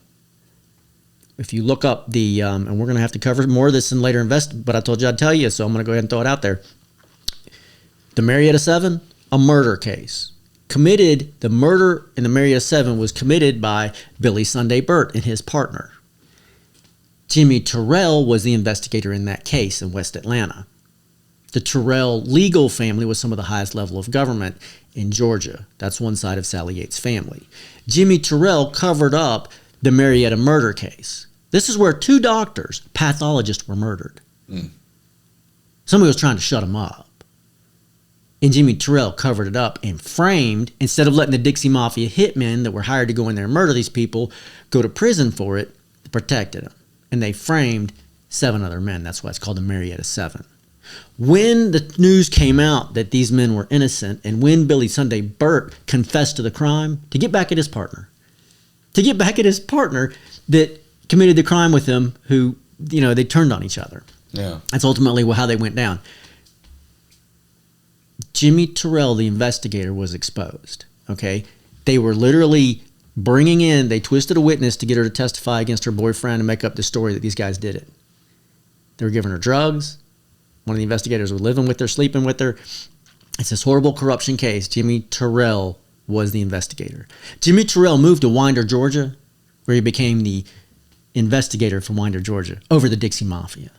Speaker 1: If you look up the, and we're going to have to cover more of this in later but I told you I'd tell you, so I'm going to go ahead and throw it out there. The Marietta 7, a murder case. The murder in the Marietta 7 was committed by Billy Sunday Burt and his partner. Jimmy Terrell was the investigator in that case in West Atlanta. The Terrell legal family was some of the highest level of government in Georgia. That's one side of Sally Yates' family. Jimmy Terrell covered up the Marietta murder case. This is where 2 doctors, pathologists, were murdered. Somebody was trying to shut them up. And Jimmy Terrell covered it up and framed, instead of letting the Dixie Mafia hitmen that were hired to go in there and murder these people go to prison for it, they protected them. And they framed 7 other men. That's why it's called the Marietta 7. When the news came out that these men were innocent, and when Billy Sunday Burt confessed to the crime, to get back at his partner that committed the crime with him, who, they turned on each other.
Speaker 2: Yeah.
Speaker 1: That's ultimately how they went down. Jimmy Terrell, the investigator, was exposed. Okay? They were literally they twisted a witness to get her to testify against her boyfriend and make up the story that these guys did it. They were giving her drugs. One of the investigators was living with her, sleeping with her. It's this horrible corruption case. Jimmy Terrell was the investigator. Jimmy Terrell moved to Winder, Georgia, where he became the investigator for Winder, Georgia, over the Dixie Mafia.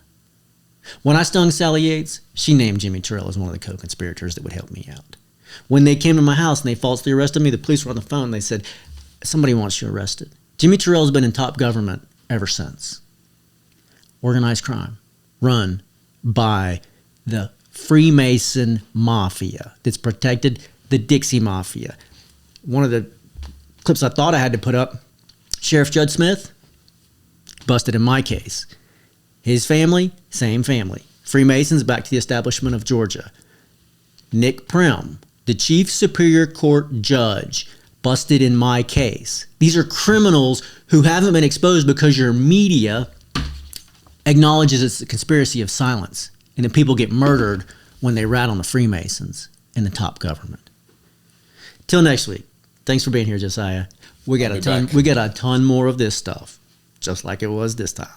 Speaker 1: When I stung Sally Yates, she named Jimmy Terrell as one of the co-conspirators that would help me out. When they came to my house and they falsely arrested me, the police were on the phone. They said, somebody wants you arrested. Jimmy Terrell's been in top government ever since. Organized crime run by the Freemason Mafia that's protected the Dixie Mafia. One of the clips I thought I had to put up, Sheriff Judge Smith, busted in my case. His family, same family. Freemasons back to the establishment of Georgia. Nick Prim, the Chief Superior Court judge, busted in my case. These are criminals who haven't been exposed because your media acknowledges it's a conspiracy of silence, and that people get murdered when they rat on the Freemasons and the top government. Till next week. Thanks for being here, Josiah. We got a ton more of this stuff, just like it was this time.